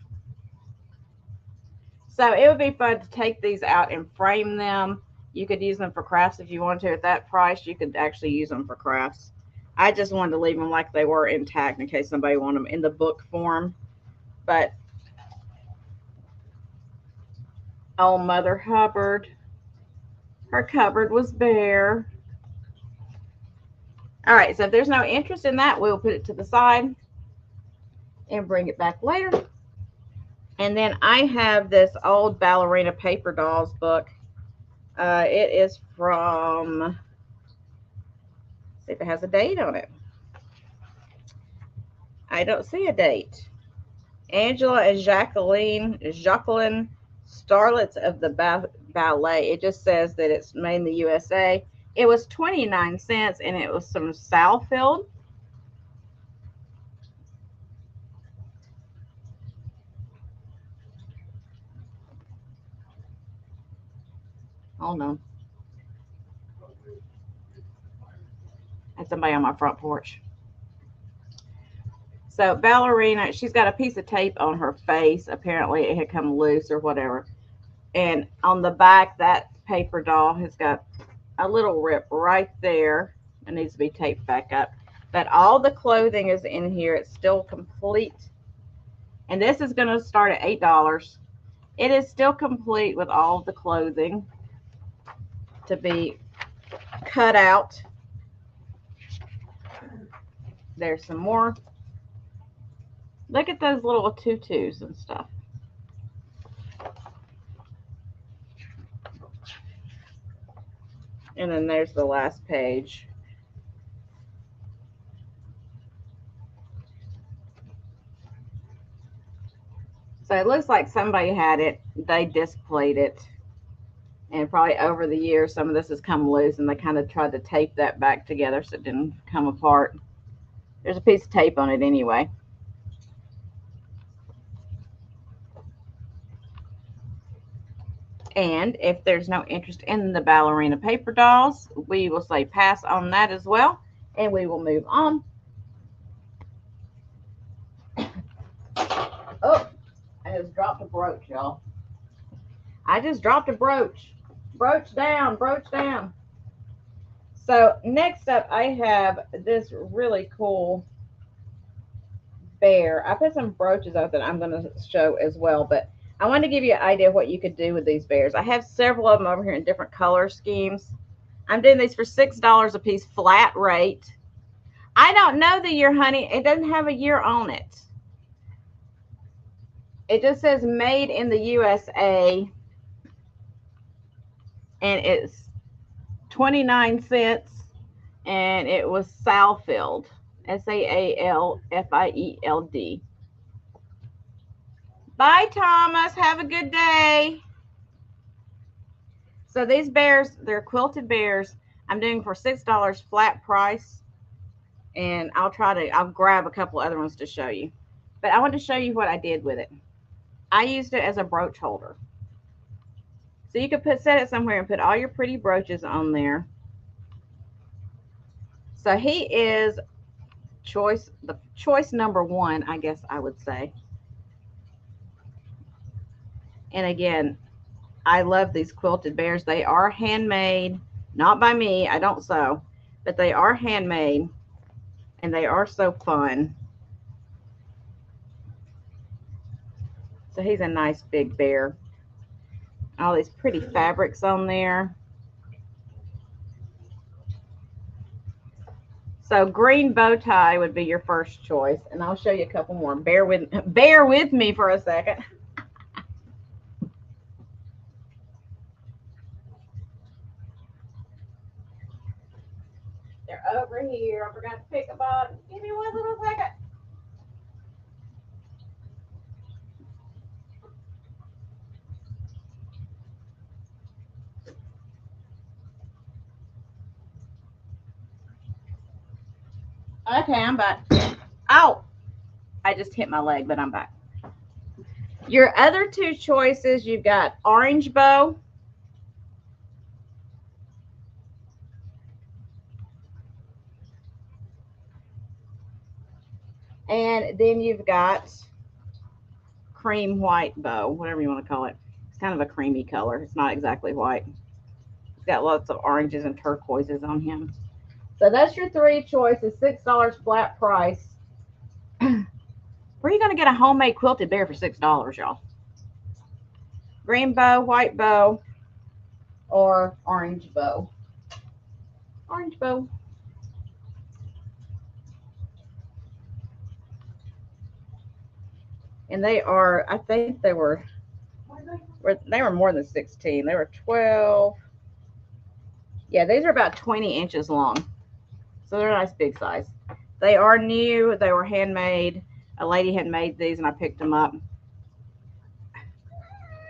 Speaker 1: So it would be fun to take these out and frame them. You could use them for crafts if you want to. At that price, you could actually use them for crafts. I just wanted to leave them like they were intact in case somebody wanted them in the book form. But oh, Mother Hubbard, her cupboard was bare. All right, so if there's no interest in that, we'll put it to the side and bring it back later. And then I have this old ballerina paper dolls book. It is from, see if it has a date on it. I don't see a date. Angela and Jacqueline, Starlets of the Ballet. It just says that it's made in the USA. It was 29 cents and it was from Southfield. Oh no. That's somebody on my front porch. So ballerina, she's got a piece of tape on her face. Apparently it had come loose or whatever. And on the back, that paper doll has got a little rip right there. It needs to be taped back up. But all the clothing is in here. It's still complete. And this is going to start at $8. It is still complete with all the clothing to be cut out. There's some more. Look at those little tutus and stuff. And then there's the last page. So it looks like somebody had it. They displayed it. And probably over the years, some of this has come loose and they kind of tried to tape that back together so it didn't come apart. There's a piece of tape on it anyway. And if there's no interest in the ballerina paper dolls, we will say pass on that as well. And we will move on. Oh, I just dropped a brooch, y'all. I just dropped a brooch. Brooch down, brooch down. So next up, I have this really cool bear. I put some brooches out that I'm going to show as well, but I want to give you an idea of what you could do with these bears. I have several of them over here in different color schemes. I'm doing these for $6 a piece, flat rate. I don't know the year, honey. It doesn't have a year on it. It just says made in the USA. And it's 29 cents. And it was Saalfield. Saalfield. Bye, Thomas. Have a good day. So these bears, they're quilted bears. I'm doing for $6 flat price. And I'll grab a couple other ones to show you. But I want to show you what I did with it. I used it as a brooch holder. So you could set it somewhere and put all your pretty brooches on there. So he is choice number one, I guess I would say. And again, I love these quilted bears. They are handmade, not by me. I don't sew, but they are handmade and they are so fun. So he's a nice big bear. All these pretty fabrics on there. So green bow tie would be your first choice, and I'll show you a couple more. Bear with me for a second. They're over here. I forgot to pick them up. Give me one little second. Okay, I'm back. Ow! I just hit my leg, but I'm back. Your other two choices, you've got orange bow. And then you've got cream white bow, whatever you want to call it. It's kind of a creamy color. It's not exactly white. It's got lots of oranges and turquoises on him. So that's your three choices, $6 flat price. Where are you going to get a homemade quilted bear for $6, y'all? Green bow, white bow, or orange bow? Orange bow. And they are, I think they were more than 16. They were 12. Yeah, these are about 20 inches long. So they're a nice big size. They are new. They were handmade. A lady had made these and I picked them up.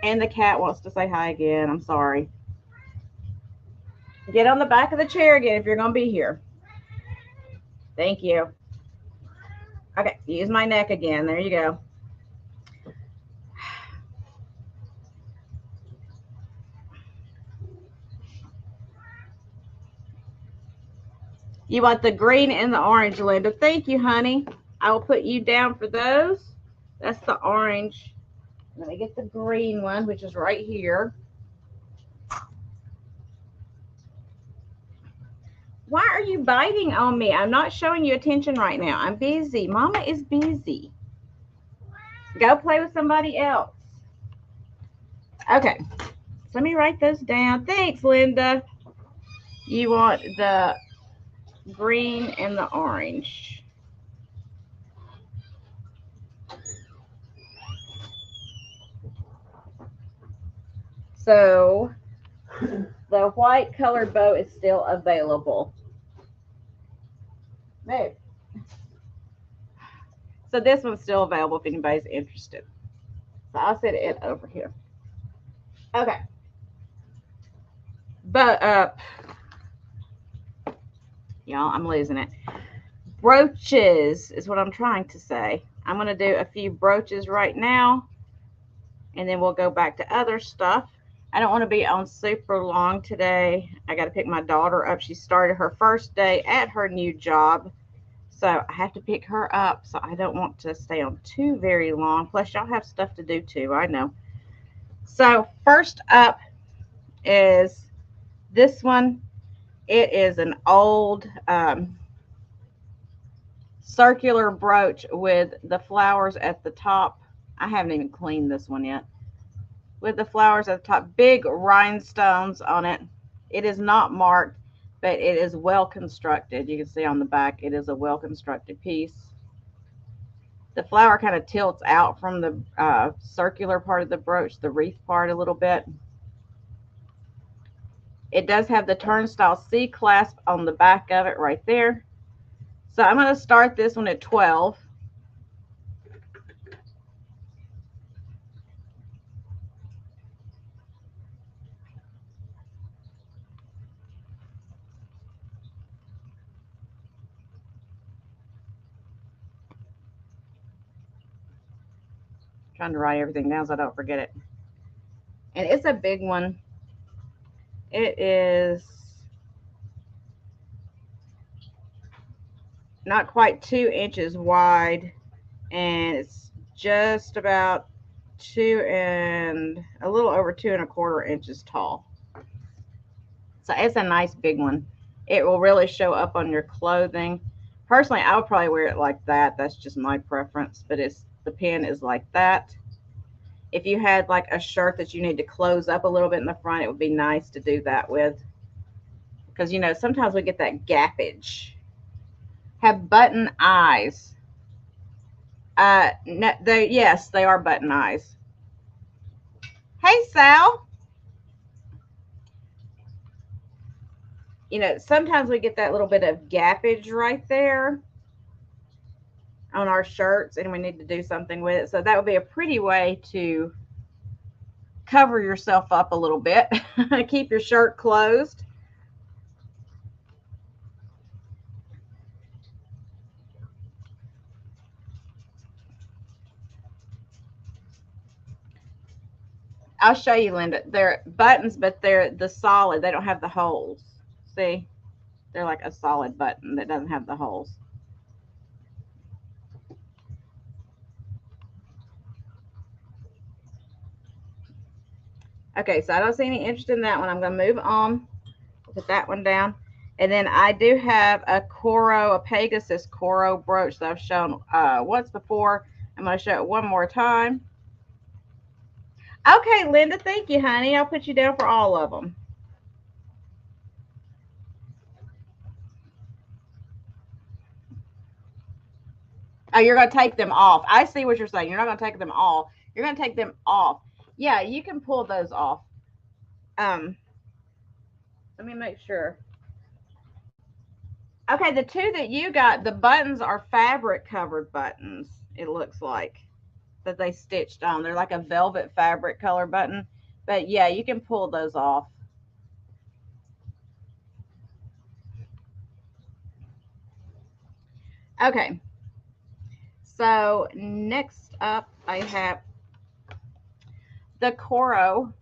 Speaker 1: And the cat wants to say hi again. I'm sorry. Get on the back of the chair again if you're going to be here. Thank you. Okay, use my neck again. There you go. You want the green and the orange, Linda. Thank you, honey. I will put you down for those. That's the orange. Let me get the green one, which is right here. Why are you biting on me? I'm not showing you attention right now. I'm busy. Mama is busy. Go play with somebody else. Okay. So let me write those down. Thanks, Linda. You want the green and the orange. So the white colored bow is still available. Maybe. So this one's still available if anybody's interested. So I'll set it over here. Okay. But y'all, I'm losing it. Brooches is what I'm trying to say. I'm going to do a few brooches right now, and then we'll go back to other stuff. I don't want to be on super long today. I got to pick my daughter up. She started her first day at her new job, so I have to pick her up, so I don't want to stay on too very long. Plus, y'all have stuff to do too, I know. So first up is this one. It is an old circular brooch with the flowers at the top. I haven't even cleaned this one yet. With the flowers at the top, big rhinestones on it. It is not marked, but it is well constructed. You can see on the back, it is a well constructed piece. The flower kind of tilts out from the circular part of the brooch, the wreath part a little bit. It does have the turnstile C clasp on the back of it right there. So I'm going to start this one at 12. Trying to write everything down so I don't forget it. And it's a big one. It is not quite 2 inches wide, and it's just about a little over 2¼ inches tall. So it's a nice big one. It will really show up on your clothing. Personally, I would probably wear it like that. That's just my preference, but the pin is like that. If you had like a shirt that you need to close up a little bit in the front, it would be nice to do that with. Because, you know, sometimes we get that gappage. Have button eyes. No, yes, they are button eyes. Hey, Sal. You know, sometimes we get that little bit of gappage right there on our shirts, and we need to do something with it. So that would be a pretty way to cover yourself up a little bit. Keep your shirt closed. I'll show you, Linda. They're buttons, but they're the solid. They don't have the holes. See? They're like a solid button that doesn't have the holes. Okay, so I don't see any interest in that one. I'm going to move on. Put that one down. And then I do have a Pegasus Coro brooch that I've shown once before. I'm going to show it one more time. Okay, Linda, thank you, honey. I'll put you down for all of them. Oh, you're going to take them off. I see what you're saying. You're not going to take them off. You're going to take them off. Yeah, you can pull those off. Let me make sure. Okay, the two that you got, the buttons are fabric covered buttons, it looks like, that they stitched on. They're like a velvet fabric color button. But yeah, you can pull those off. Okay. So next up, I have the Coro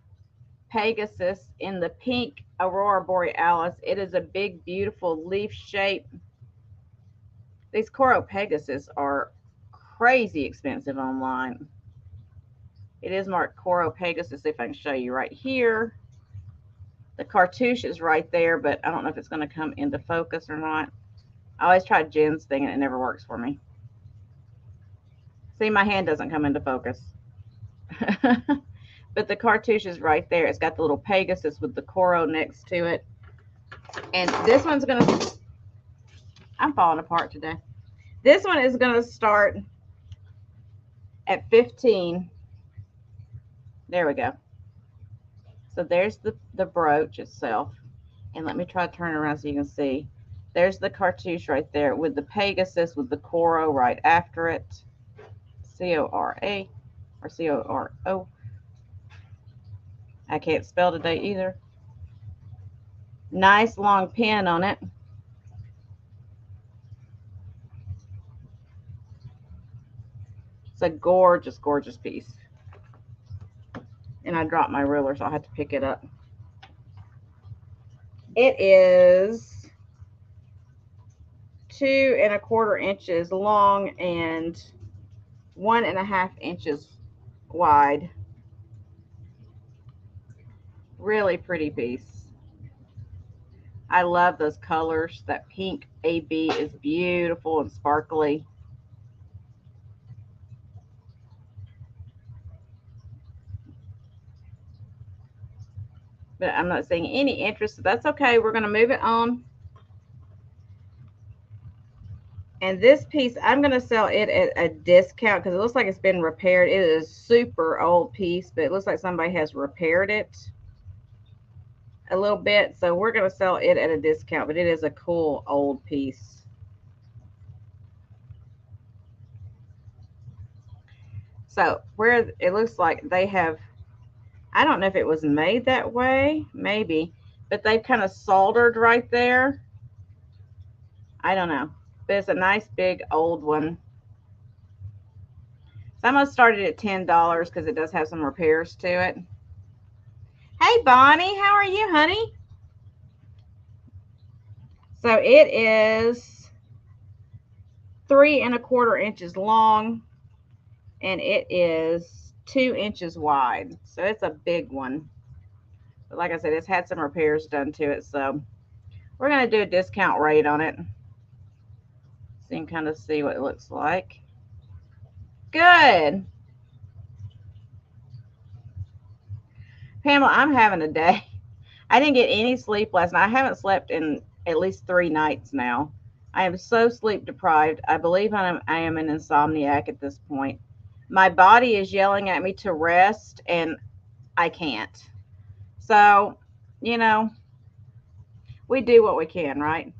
Speaker 1: Pegasus in the pink Aurora Borealis. It is a big, beautiful leaf shape. These Coro Pegasus are crazy expensive online. It is marked Coro Pegasus, if I can show you right here. The cartouche is right there, but I don't know if it's going to come into focus or not. I always try Jen's thing and it never works for me. See, my hand doesn't come into focus. But the cartouche is right there. It's got the little Pegasus with the Coro next to it. And this one's going to... I'm falling apart today. This one is going to start at 15. There we go. So there's the brooch itself. And let me try to turn around so you can see. There's the cartouche right there with the Pegasus with the Coro right after it. C-O-R-A or C-O-R-O. I can't spell today either. Nice long pin on it. It's a gorgeous, gorgeous piece. And I dropped my ruler, so I'll have to pick it up. It is 2¼ inches long and 1½ inches wide. Really pretty piece. I love those colors. That pink AB is beautiful and sparkly. But I'm not seeing any interest, so that's okay. We're going to move it on. And this piece, I'm going to sell it at a discount because it looks like it's been repaired. It is a super old piece, but it looks like somebody has repaired it a little bit. So we're going to sell it at a discount, but it is a cool old piece. So where it looks like they have, I don't know if it was made that way, maybe, but they've kind of soldered right there. I don't know, but it's a nice big old one. So I'm going to start it at $10 because it does have some repairs to it. Hey, Bonnie, how are you, honey? So it is 3¼ inches long, and it is 2 inches wide. So it's a big one. But like I said, it's had some repairs done to it, so we're going to do a discount rate on it. So you can kind of see what it looks like. Good. Pamela, I'm having a day. I didn't get any sleep last night. I haven't slept in at least 3 nights now. I am so sleep deprived. I believe I am an insomniac at this point. My body is yelling at me to rest, and I can't. So, you know, we do what we can, right?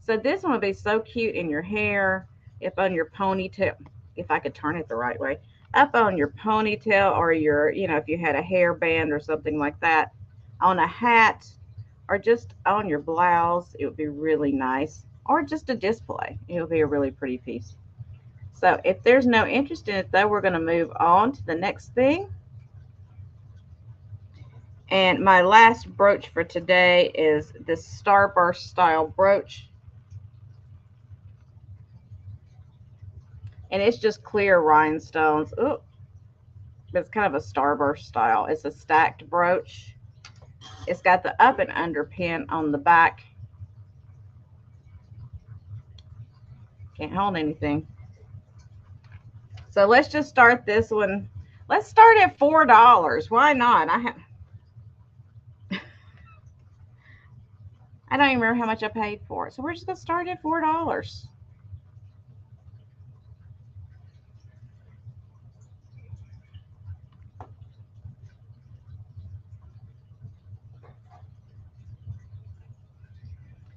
Speaker 1: So this one would be so cute in your hair, if on your ponytail, if I could turn it the right way, up on your ponytail, or your, if you had a hairband or something like that, on a hat, or just on your blouse. It would be really nice. Or just a display. It would be a really pretty piece. So if there's no interest in it, though, we're going to move on to the next thing. And my last brooch for today is this Starburst style brooch. And it's just clear rhinestones. Ooh, it's kind of a Starburst style. It's a stacked brooch. It's got the up and under pin on the back. Can't hold anything. So let's just start this one. Let's start at $4. Why not? I don't even remember how much I paid for it. So we're just going to start at $4.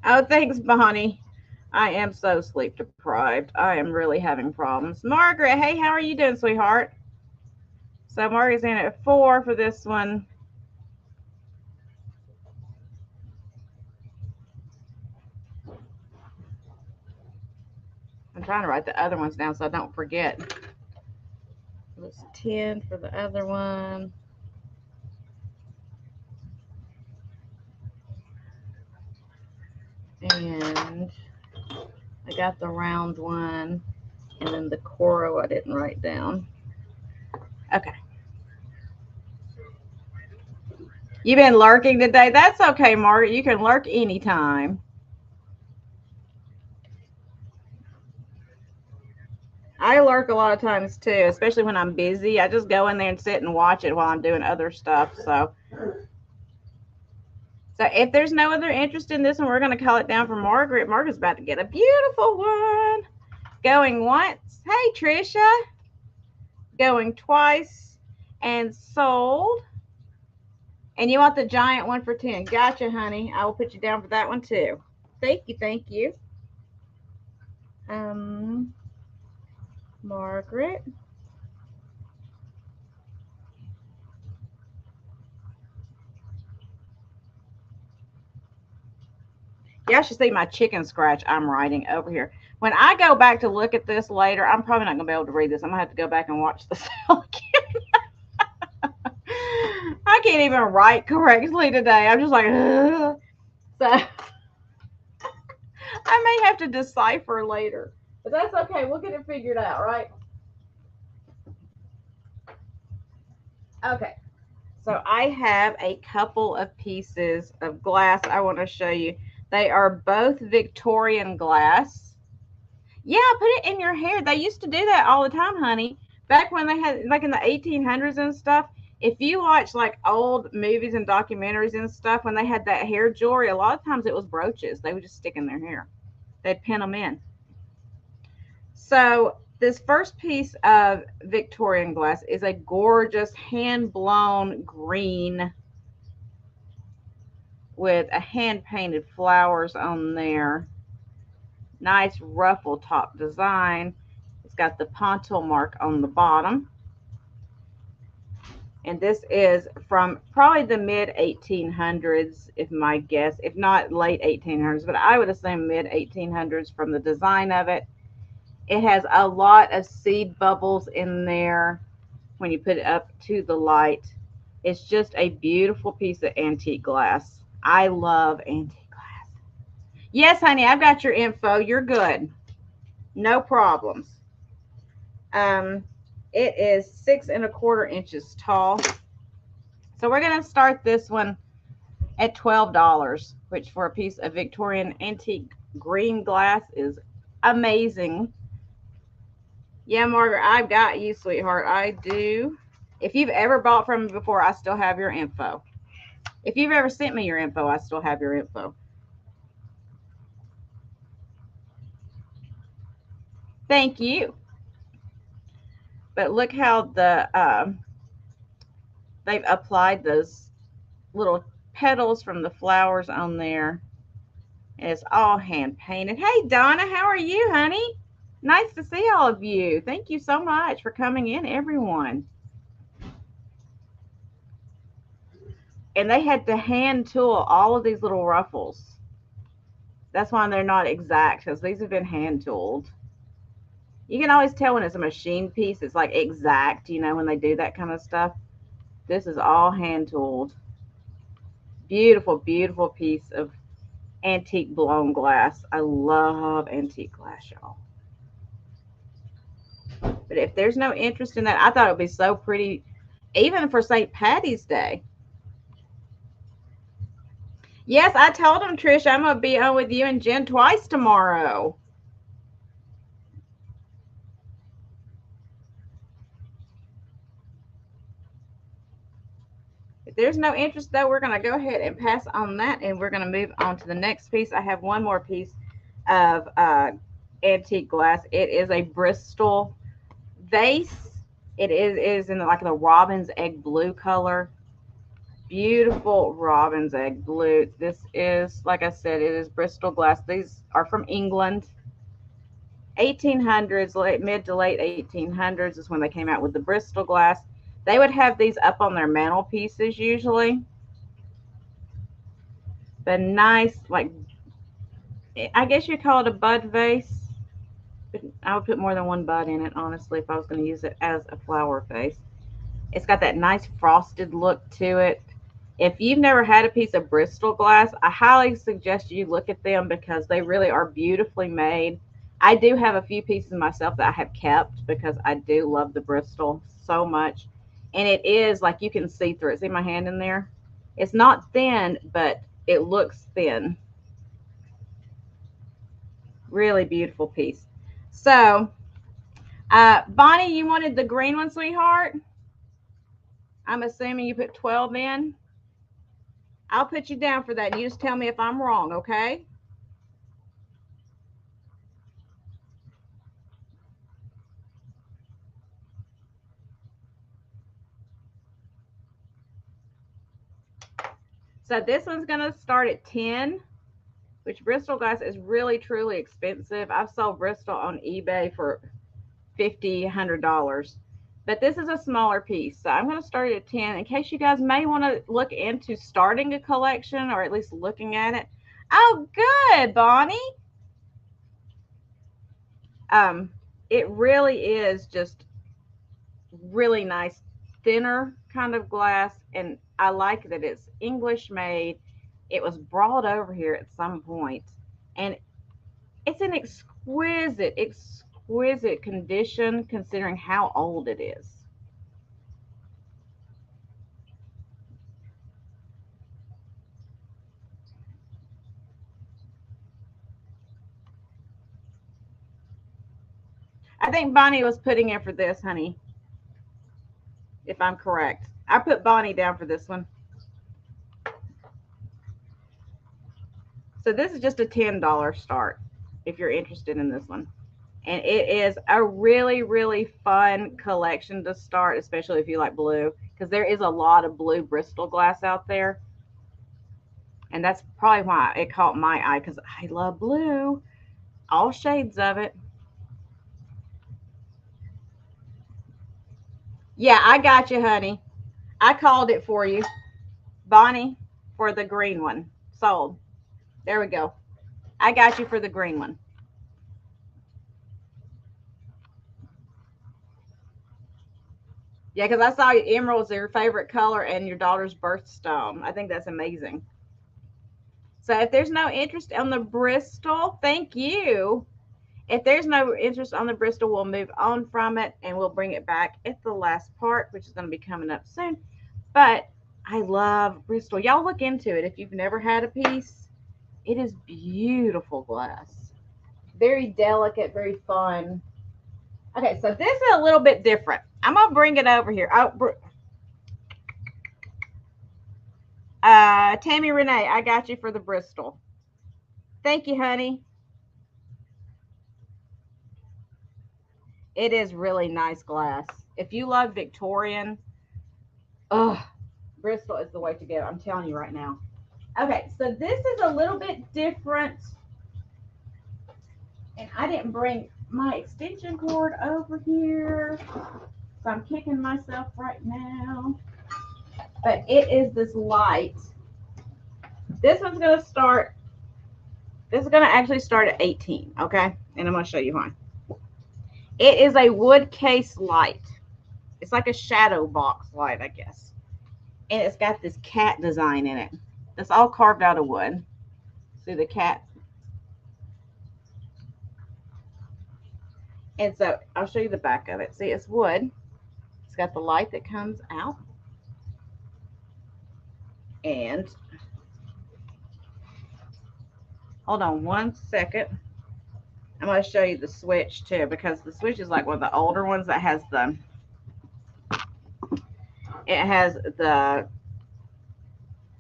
Speaker 1: Oh, thanks, Bonnie. I am so sleep deprived. I am really having problems. Margaret, hey, how are you doing, sweetheart? So Margaret's in at 4 for this one. I'm trying to write the other ones down so I don't forget. It's 10 for the other one. And I got the round one, and then the coral I didn't write down. Okay. You've been lurking today? That's okay, Margaret. You can lurk anytime. I lurk a lot of times too, especially when I'm busy. I just go in there and sit and watch it while I'm doing other stuff. So if there's no other interest in this one, we're going to call it down for Margaret. Margaret's about to get a beautiful one. Going once. Hey, Trisha. Going twice. And sold. And you want the giant one for 10. Gotcha, honey. I will put you down for that one too. Thank you. Thank you. Margaret. Y'all should see my chicken scratch I'm writing over here. When I go back to look at this later, I'm probably not going to be able to read this. I'm going to have to go back and watch the cell again. I can't even write correctly today. I'm just like, ugh. So I may have to decipher later. But that's okay. We'll get it figured out, right? Okay. So I have a couple of pieces of glass I want to show you. They are both Victorian glass. Yeah, put it in your hair. They used to do that all the time, honey. Back when they had, like in the 1800s and stuff. If you watch like old movies and documentaries and stuff, when they had that hair jewelry, a lot of times it was brooches. They would just stick in their hair. They'd pin them in. So this first piece of Victorian glass is a gorgeous hand-blown green with a hand-painted flowers on there. Nice ruffle top design. It's got the pontil mark on the bottom. And this is from probably the mid-1800s, if my guess, if not late 1800s, but I would assume mid-1800s from the design of it. It has a lot of seed bubbles in there when you put it up to the light. It's just a beautiful piece of antique glass. I love antique glass. Yes, honey, I've got your info. You're good. No problems. Um, it is 6¼ inches tall. So we're going to start this one at $12, which for a piece of Victorian antique green glass is amazing. Yeah, Margaret, I've got you, sweetheart. I do. If you've ever bought from me before, I still have your info. If you've ever sent me your info, I still have your info. Thank you. But look how they've applied those little petals from the flowers on there. And it's all hand painted. Hey, Donna, how are you, honey? Nice to see all of you. Thank you so much for coming in, everyone. And they had to hand tool all of these little ruffles. That's why they're not exact, because these have been hand tooled. You can always tell when it's a machine piece, it's like exact, you know, when they do that kind of stuff. This is all hand tooled. Beautiful, beautiful piece of antique blown glass. I love antique glass, y'all. But if there's no interest in that, I thought it would be so pretty, even for St. Patty's Day. Yes, I told him, Trish, I'm going to be on with you and Jen twice tomorrow. If there's no interest, though, we're going to go ahead and pass on that, and we're going to move on to the next piece. I have one more piece of antique glass. It is a Bristol vase. It is in like the robin's egg blue color. Beautiful robin's egg blue. This is, like I said, it is Bristol glass. These are from England. 1800s, mid to late 1800s is when they came out with the Bristol glass. They would have these up on their mantelpieces usually. The nice, like, I guess you call it a bud vase. I would put more than one bud in it, honestly, if I was going to use it as a flower vase. It's got that nice frosted look to it. If you've never had a piece of Bristol glass, I highly suggest you look at them because they really are beautifully made. I do have a few pieces myself that I have kept because I do love the Bristol so much. And it is like you can see through it. See my hand in there? It's not thin, but it looks thin. Really beautiful piece. So, Bonnie, you wanted the green one, sweetheart? I'm assuming you put 12 in. I'll put you down for that. And you just tell me if I'm wrong, okay? So this one's going to start at 10, which Bristol glass is really, truly expensive. I've sold Bristol on eBay for $50, $100. But this is a smaller piece. So I'm going to start at 10 in case you guys may want to look into starting a collection or at least looking at it. Oh, good, Bonnie. It really is just really nice, thinner kind of glass. And I like that it's English made. It was brought over here at some point, and it's an exquisite, exquisite condition considering how old it is. I think Bonnie was putting in for this, honey, if I'm correct. I put Bonnie down for this one. So this is just a $10 start if you're interested in this one. And it is a really, really fun collection to start, especially if you like blue, because there is a lot of blue Bristol glass out there. And that's probably why it caught my eye, because I love blue, all shades of it. Yeah, I got you, honey. I called it for you. Bonnie, for the green one. Sold. There we go. I got you for the green one. Yeah, because I saw emerald's your favorite color and your daughter's birthstone. I think that's amazing. So if there's no interest on the Bristol, thank you. If there's no interest on the Bristol, we'll move on from it and we'll bring it back at the last part, which is going to be coming up soon. But I love Bristol. Y'all look into it if you've never had a piece. It is beautiful glass. Very delicate, very fun. Okay, so this is a little bit different. I'm going to bring it over here. Oh, Tammy Renee, I got you for the Bristol. Thank you, honey. It is really nice glass. If you love Victorian, Bristol is the way to go. I'm telling you right now. Okay, so this is a little bit different. And I didn't bring my extension cord over here. So I'm kicking myself right now. But it is this light. This one's going to start. This is going to actually start at 18, okay? And I'm going to show you why. It is a wood case light. It's like a shadow box light, I guess. And it's got this cat design in it. It's all carved out of wood. See the cat? And so I'll show you the back of it. See, it's wood. It's got the light that comes out. And hold on one second. I'm going to show you the switch too, because the switch is like one of the older ones that has the, it has the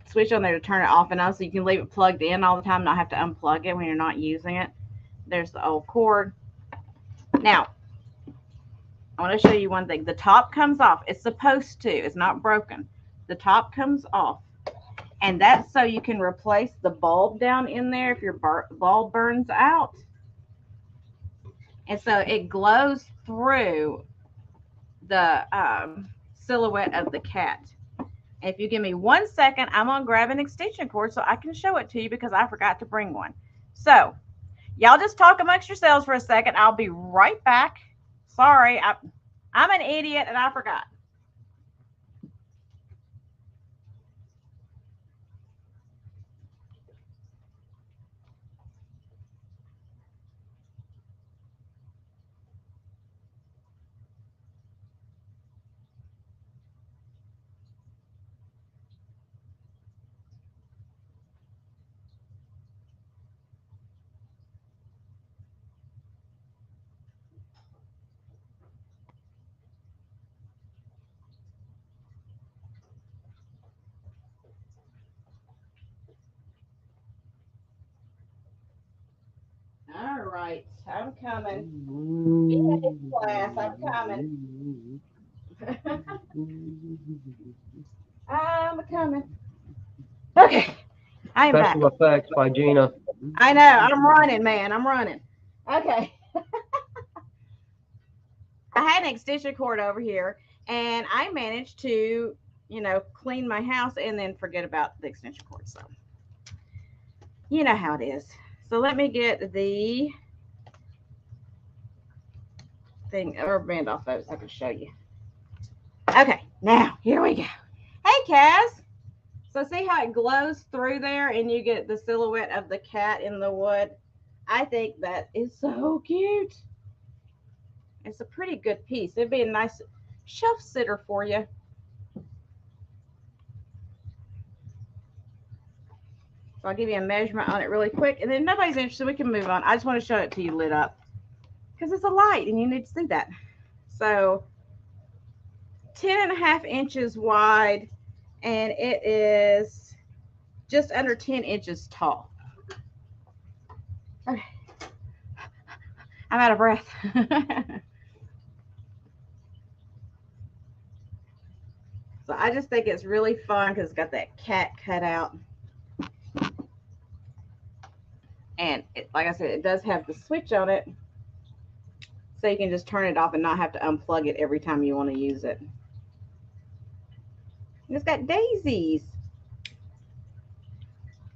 Speaker 1: switch on there to turn it off and on, so you can leave it plugged in all the time, not have to unplug it when you're not using it. There's the old cord. Now, I want to show you one thing. The top comes off. It's supposed to. It's not broken. The top comes off. And that's so you can replace the bulb down in there if your bulb burns out. And so it glows through the silhouette of the cat. And if you give me 1 second, I'm going to grab an extension cord so I can show it to you because I forgot to bring one. So y'all just talk amongst yourselves for a second. I'll be right back. Sorry, I'm an idiot and I forgot. All right, I'm coming. Yeah, class, I'm coming. I'm coming. Okay, I am back.
Speaker 2: Special effects by Gina.
Speaker 1: I know, I'm running, man. I'm running. Okay. I had an extension cord over here, and I managed to, clean my house and then forget about the extension cord. So, you know how it is. So let me get the thing or band off those so I can show you. Okay, now here we go. Hey, Kaz. So see how it glows through there and you get the silhouette of the cat in the wood? I think that is so cute. It's a pretty good piece. It'd be a nice shelf sitter for you. So I'll give you a measurement on it really quick. And then nobody's interested, we can move on. I just want to show it to you lit up because it's a light and you need to see that. So 10.5 inches wide, and it is just under 10 inches tall. Okay. I'm out of breath. So I just think it's really fun because it's got that cat cut out. And like I said, it does have the switch on it. So you can just turn it off and not have to unplug it every time you want to use it. And it's got daisies.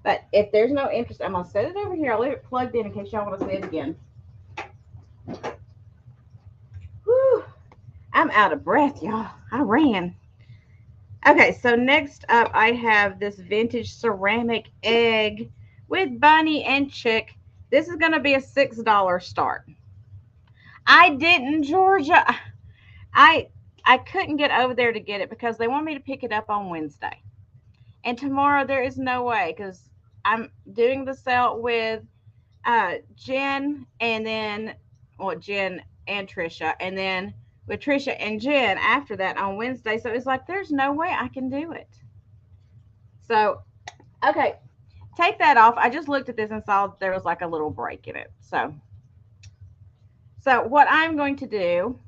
Speaker 1: But if there's no interest, I'm going to set it over here. I'll leave it plugged in case y'all want to see it again. Whew. I'm out of breath, y'all. I ran. Okay, so next up, I have this vintage ceramic egg with bunny and chick. This is going to be a $6 start. I didn't, Georgia. I I couldn't get over there to get it because they want me to pick it up on Wednesday. And tomorrow there is no way because I'm doing the sale with Jen and then Jen and Trisha and then with Trisha and Jen after that on Wednesday. So it's like there's no way I can do it. So okay, take that off. I just looked at this and saw there was like a little break in it. So what I'm going to do,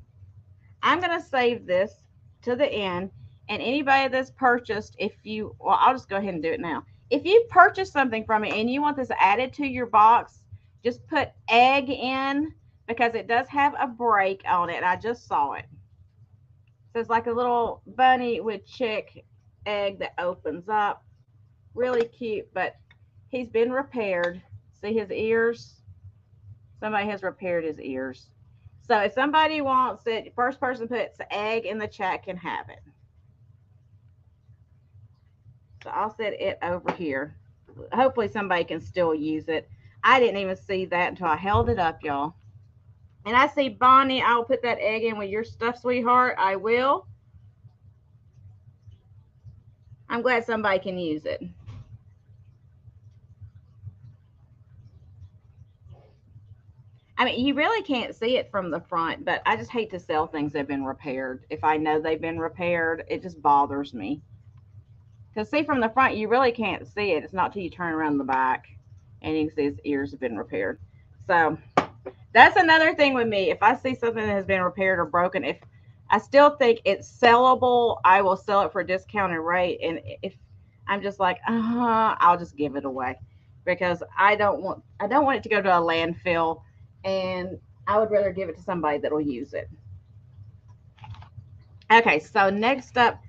Speaker 1: I'm going to save this to the end. And anybody that's purchased, if you, well, I'll just go ahead and do it now. If you purchase something from me and you want this added to your box, just put egg in because it does have a break on it. I just saw it. So it's like a little bunny with chick egg that opens up. Really cute, but he's been repaired. See his ears? Somebody has repaired his ears. So if somebody wants it, first person puts the egg in the chat can have it. So I'll set it over here. Hopefully somebody can still use it. I didn't even see that until I held it up, y'all. And I see Bonnie, I'll put that egg in with your stuff, sweetheart. I will. I'm glad somebody can use it. I mean, you really can't see it from the front, but I just hate to sell things that have been repaired. If I know they've been repaired, it just bothers me. Because see from the front, you really can't see it. It's not till you turn around the back and you can see his ears have been repaired. So that's another thing with me. If I see something that has been repaired or broken, if I still think it's sellable, I will sell it for a discounted rate. And if I'm just like, I'll just give it away because I don't want it to go to a landfill, and I would rather give it to somebody that will use it. Okay, so next up,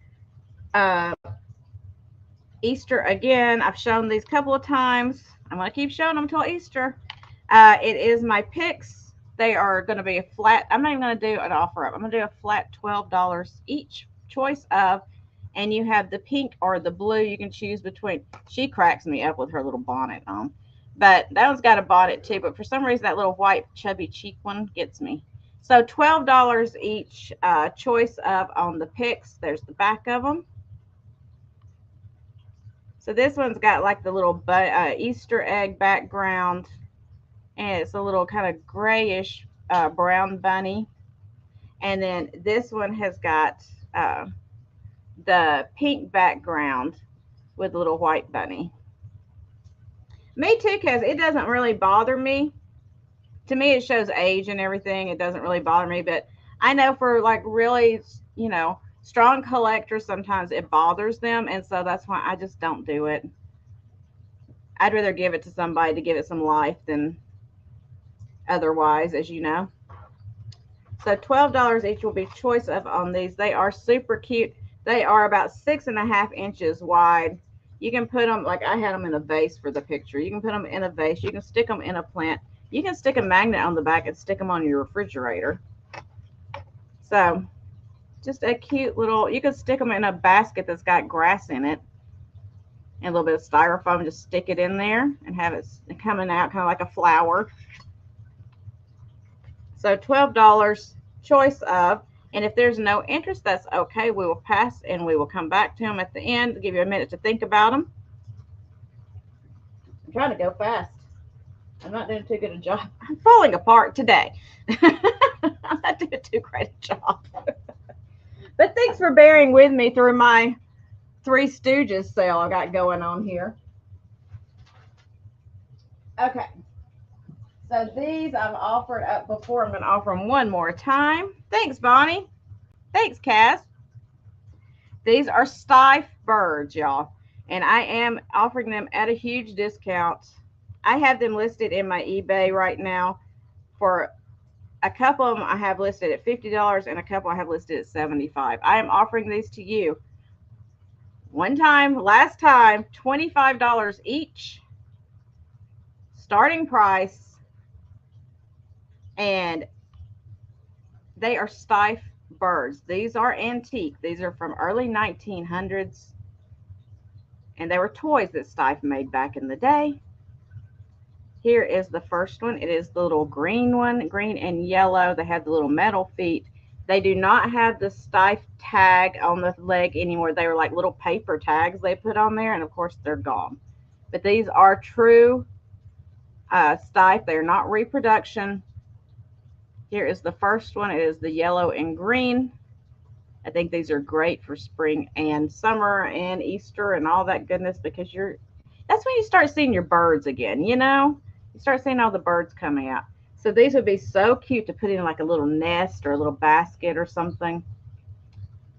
Speaker 1: Easter again. I've shown these a couple of times. I'm going to keep showing them until Easter. It is my picks. They are going to be a flat. I'm not even going to do an offer up. I'm going to do a flat $12 each, choice of. And you have the pink or the blue. You can choose between. She cracks me up with her little bonnet on. But that one's got a bonnet too. But for some reason, that little white chubby cheek one gets me. So $12 each, choice of on the picks. There's the back of them. So this one's got like the little Easter egg background, and it's a little kind of grayish brown bunny. And then this one has got the pink background with a little white bunny. Me too, because it doesn't really bother me. To me, it shows age and everything. It doesn't really bother me, but I know for like really, strong collectors, sometimes it bothers them, and so that's why I just don't do it. I'd rather give it to somebody to give it some life than otherwise, as you know. So $12 each will be choice of on these. They are super cute. They are about 6.5 inches wide. You can put them, like I had them in a vase for the picture. You can put them in a vase. You can stick them in a plant. You can stick a magnet on the back and stick them on your refrigerator. So just a cute little, you can stick them in a basket that's got grass in it and a little bit of styrofoam. Just stick it in there and have it coming out kind of like a flower. So $12 choice of, and if there's no interest, that's okay. We will pass and we will come back to them at the end to give you a minute to think about them. I'm trying to go fast. I'm not doing too good a job. I'm falling apart today. I'm not doing too great a job. But thanks for bearing with me through my Three Stooges sale I got going on here. Okay. So these I've offered up before. I'm going to offer them one more time. Thanks, Bonnie. Thanks, Cass. These are Stife birds, y'all. And I am offering them at a huge discount. I have them listed in my eBay right now. For a couple of them I have listed at $50 and a couple I have listed at $75. I am offering these to you. Last time, $25 each. Starting price. And they are Stife birds. These are antique. These are from early 1900s. And they were toys that Stife made back in the day. Here is the first one. It is the little green one, green and yellow. They have the little metal feet. They do not have the stiff tag on the leg anymore. They were like little paper tags they put on there, and of course they're gone. But these are true stiff. They're not reproduction. Here is the first one. It is the yellow and green. I think these are great for spring and summer and Easter and all that goodness, because that's when you start seeing your birds again, you know? You start seeing all the birds coming out. So these would be so cute to put in like a little nest or a little basket or something.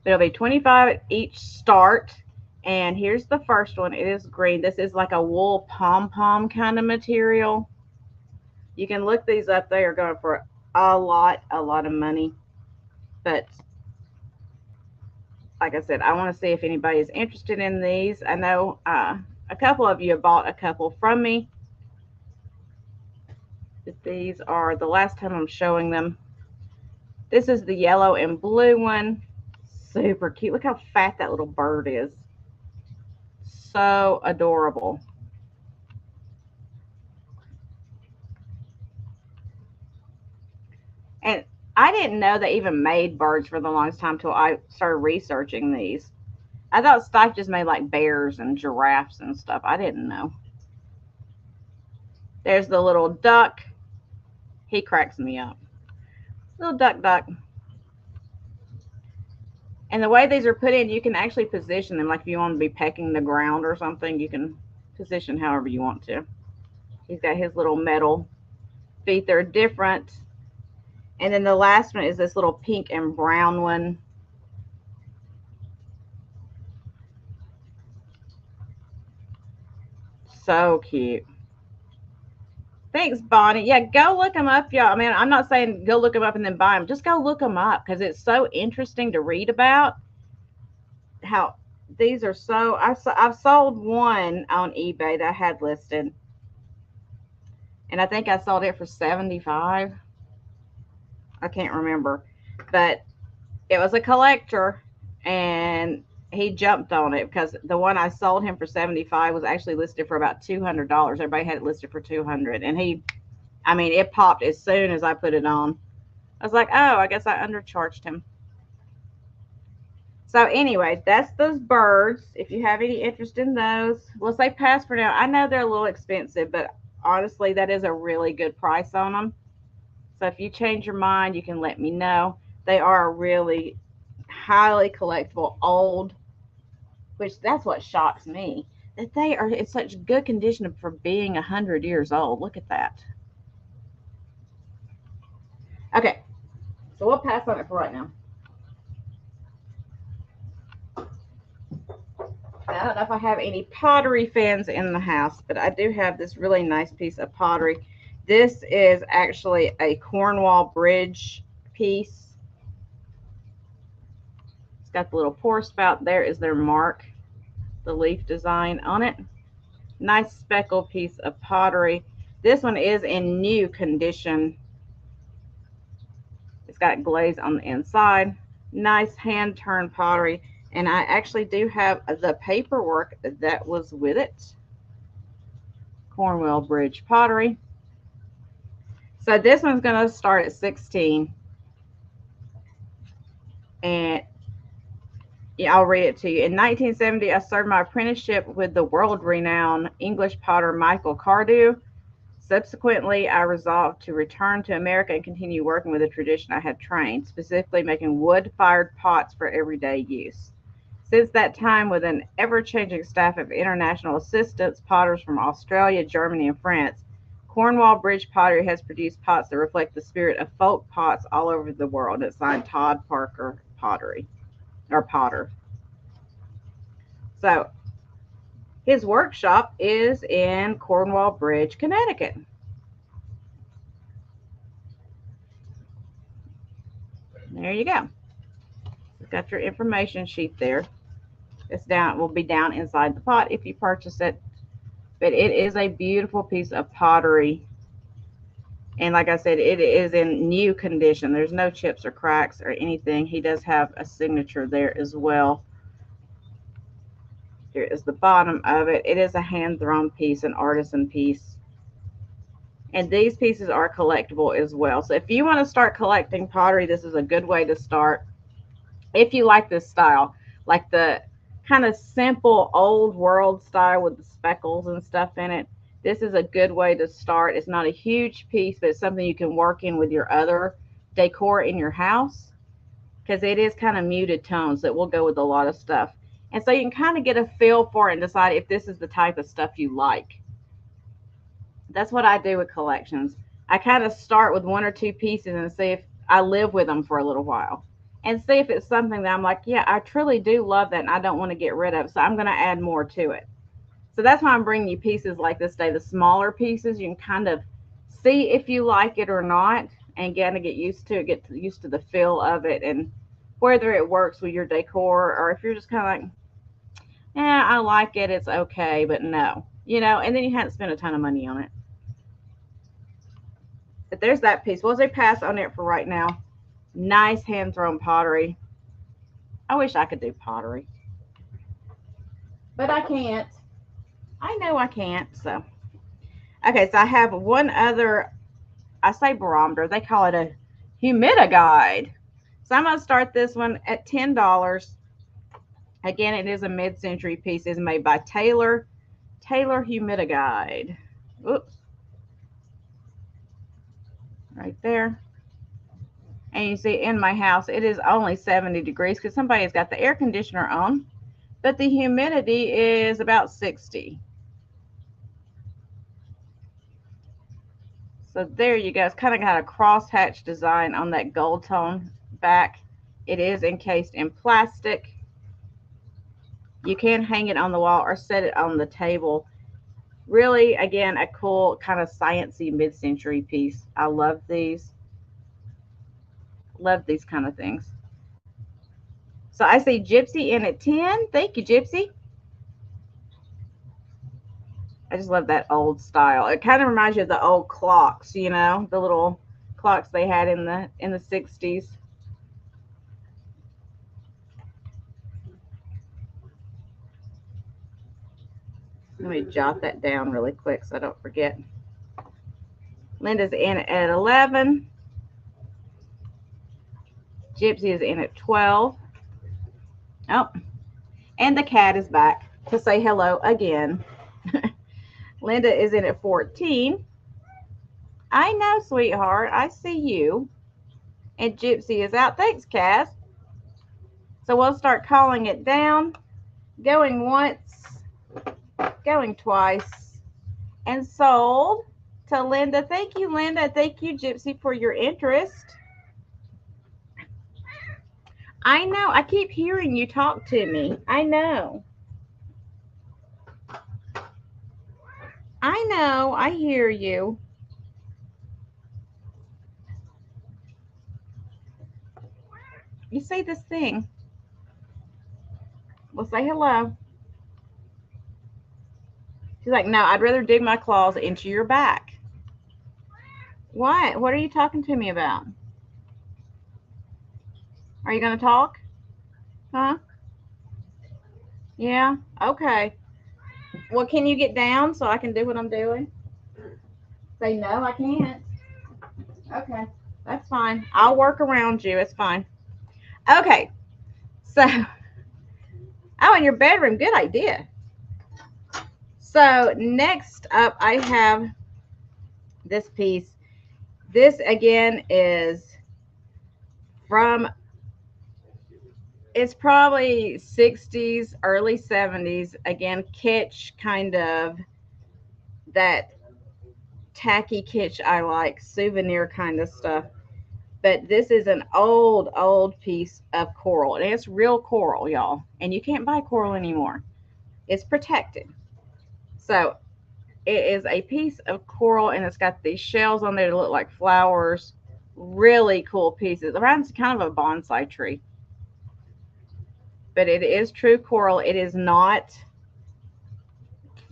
Speaker 1: It'll be 25 at each start. And here's the first one. It is green. This is like a wool pom-pom kind of material. You can look these up. They are going for a lot of money. But like I said, I want to see if anybody is interested in these. I know a couple of you have bought a couple from me. These are the last time I'm showing them. This is the yellow and blue one. Super cute. Look how fat that little bird is. So adorable. And I didn't know they even made birds for the longest time until I started researching these. I thought Stife just made like bears and giraffes and stuff. I didn't know. There's the little duck. He cracks me up. Little duck. And the way these are put in, you can actually position them. Like if you want to be pecking the ground or something, you can position however you want to. He's got his little metal feet. They're different. And then the last one is this little pink and brown one. So cute. Thanks, Bonnie. Yeah, go look them up, y'all. I mean, I'm not saying go look them up and then buy them. Just go look them up because it's so interesting to read about how these are so. I've sold one on eBay that I had listed, and I think I sold it for 75. I can't remember, but it was a collector, and he jumped on it because the one I sold him for 75 was actually listed for about $200. Everybody had it listed for 200, and I mean, it popped as soon as I put it on. I was like, oh, I guess I undercharged him. So anyway, that's those birds. If you have any interest in those, we'll say pass for now. I know they're a little expensive, but honestly, that is a really good price on them. So if you change your mind, you can let me know. They are really highly collectible, old, which that's what shocks me, that they are in such good condition for being 100 years old. Look at that. Okay, so we'll pass on it for right now. I don't know if I have any pottery fans in the house, but I do have this really nice piece of pottery. This is actually a Cornwall bridge piece. It's got the little pour spout. There is their mark, the leaf design on it. Nice speckled piece of pottery. This one is in new condition. It's got glaze on the inside. Nice hand turned pottery. And I actually do have the paperwork that was with it. Cornwall Bridge pottery. So this one's going to start at 16. And yeah, I'll read it to you. In 1970, I served my apprenticeship with the world-renowned English potter Michael Cardew. Subsequently, I resolved to return to America and continue working with the tradition I had trained, specifically making wood-fired pots for everyday use. Since that time, with an ever-changing staff of international assistants, potters from Australia, Germany, and France, Cornwall Bridge Pottery has produced pots that reflect the spirit of folk pots all over the world. It's signed Todd Parker Pottery, or Potter. So, his workshop is in Cornwall Bridge, Connecticut. There you go. You've got your information sheet there. It's down, will be down inside the pot if you purchase it. But it is a beautiful piece of pottery. And like I said, it is in new condition. There's no chips or cracks or anything. He does have a signature there as well. Here is the bottom of it. It is a hand-thrown piece, an artisan piece. And these pieces are collectible as well. So if you want to start collecting pottery, this is a good way to start. If you like this style, like the kind of simple old world style with the speckles and stuff in it, this is a good way to start. It's not a huge piece, but it's something you can work in with your other decor in your house, because it is kind of muted tones that will go with a lot of stuff. And so you can kind of get a feel for it and decide if this is the type of stuff you like. That's what I do with collections. I kind of start with one or two pieces and see if I live with them for a little while and see if it's something that I'm like, yeah, I truly do love that and I don't want to get rid of. So I'm going to add more to it. So that's why I'm bringing you pieces like this today, the smaller pieces. You can kind of see if you like it or not and kind of get used to it, get used to the feel of it and whether it works with your decor or if you're just kind of like, yeah, I like it, it's okay, but no, and then you haven't spent a ton of money on it. But there's that piece. We'll say pass on it for right now. Nice hand-thrown pottery. I wish I could do pottery, but I can't. I know I can't, so. Okay, so I have one other, I say barometer. They call it a humidiguide. So I'm going to start this one at $10. Again, it is a mid-century piece. It's made by Taylor Humidiguide. Oops. Right there. And you see in my house, it is only 70 degrees because somebody has got the air conditioner on, but the humidity is about 60. So there you go. It's kind of got a crosshatch design on that gold tone back. It is encased in plastic. You can hang it on the wall or set it on the table. Really, again, a cool kind of sciencey mid-century piece. I love these. Love these kind of things. So I see Gypsy in at 10. Thank you, Gypsy. I just love that old style. It kind of reminds you of the old clocks, the little clocks they had in the 60s. Let me jot that down really quick so I don't forget. Linda's in at 11. Gypsy is in at 12. Oh, and the cat is back to say hello again. Linda is in at 14. I know, sweetheart. I see you. And Gypsy is out. Thanks, Cass. So we'll start calling it down. Going once, going twice, and sold to Linda. Thank you, Linda. Thank you, Gypsy, for your interest. I know. I keep hearing you talk to me. I know. I know. I hear you. You see this thing? Well, say hello. She's like, no, I'd rather dig my claws into your back. What? What are you talking to me about? Are you going to talk? Huh? Yeah? Okay. Well, can you get down so I can do what I'm doing? Say, no, I can't. Okay. That's fine. I'll work around you. It's fine. Okay. So, oh, in your bedroom. Good idea. So, next up, I have this piece. This, again, is from, it's probably 60s, early 70s. Again, kitsch, kind of that tacky kitsch I like, souvenir kind of stuff. But this is an old piece of coral. And it's real coral, y'all. And you can't buy coral anymore. It's protected. So it is a piece of coral and it's got these shells on there that look like flowers. Really cool pieces. It reminds kind of a bonsai tree. But it is true coral. It is not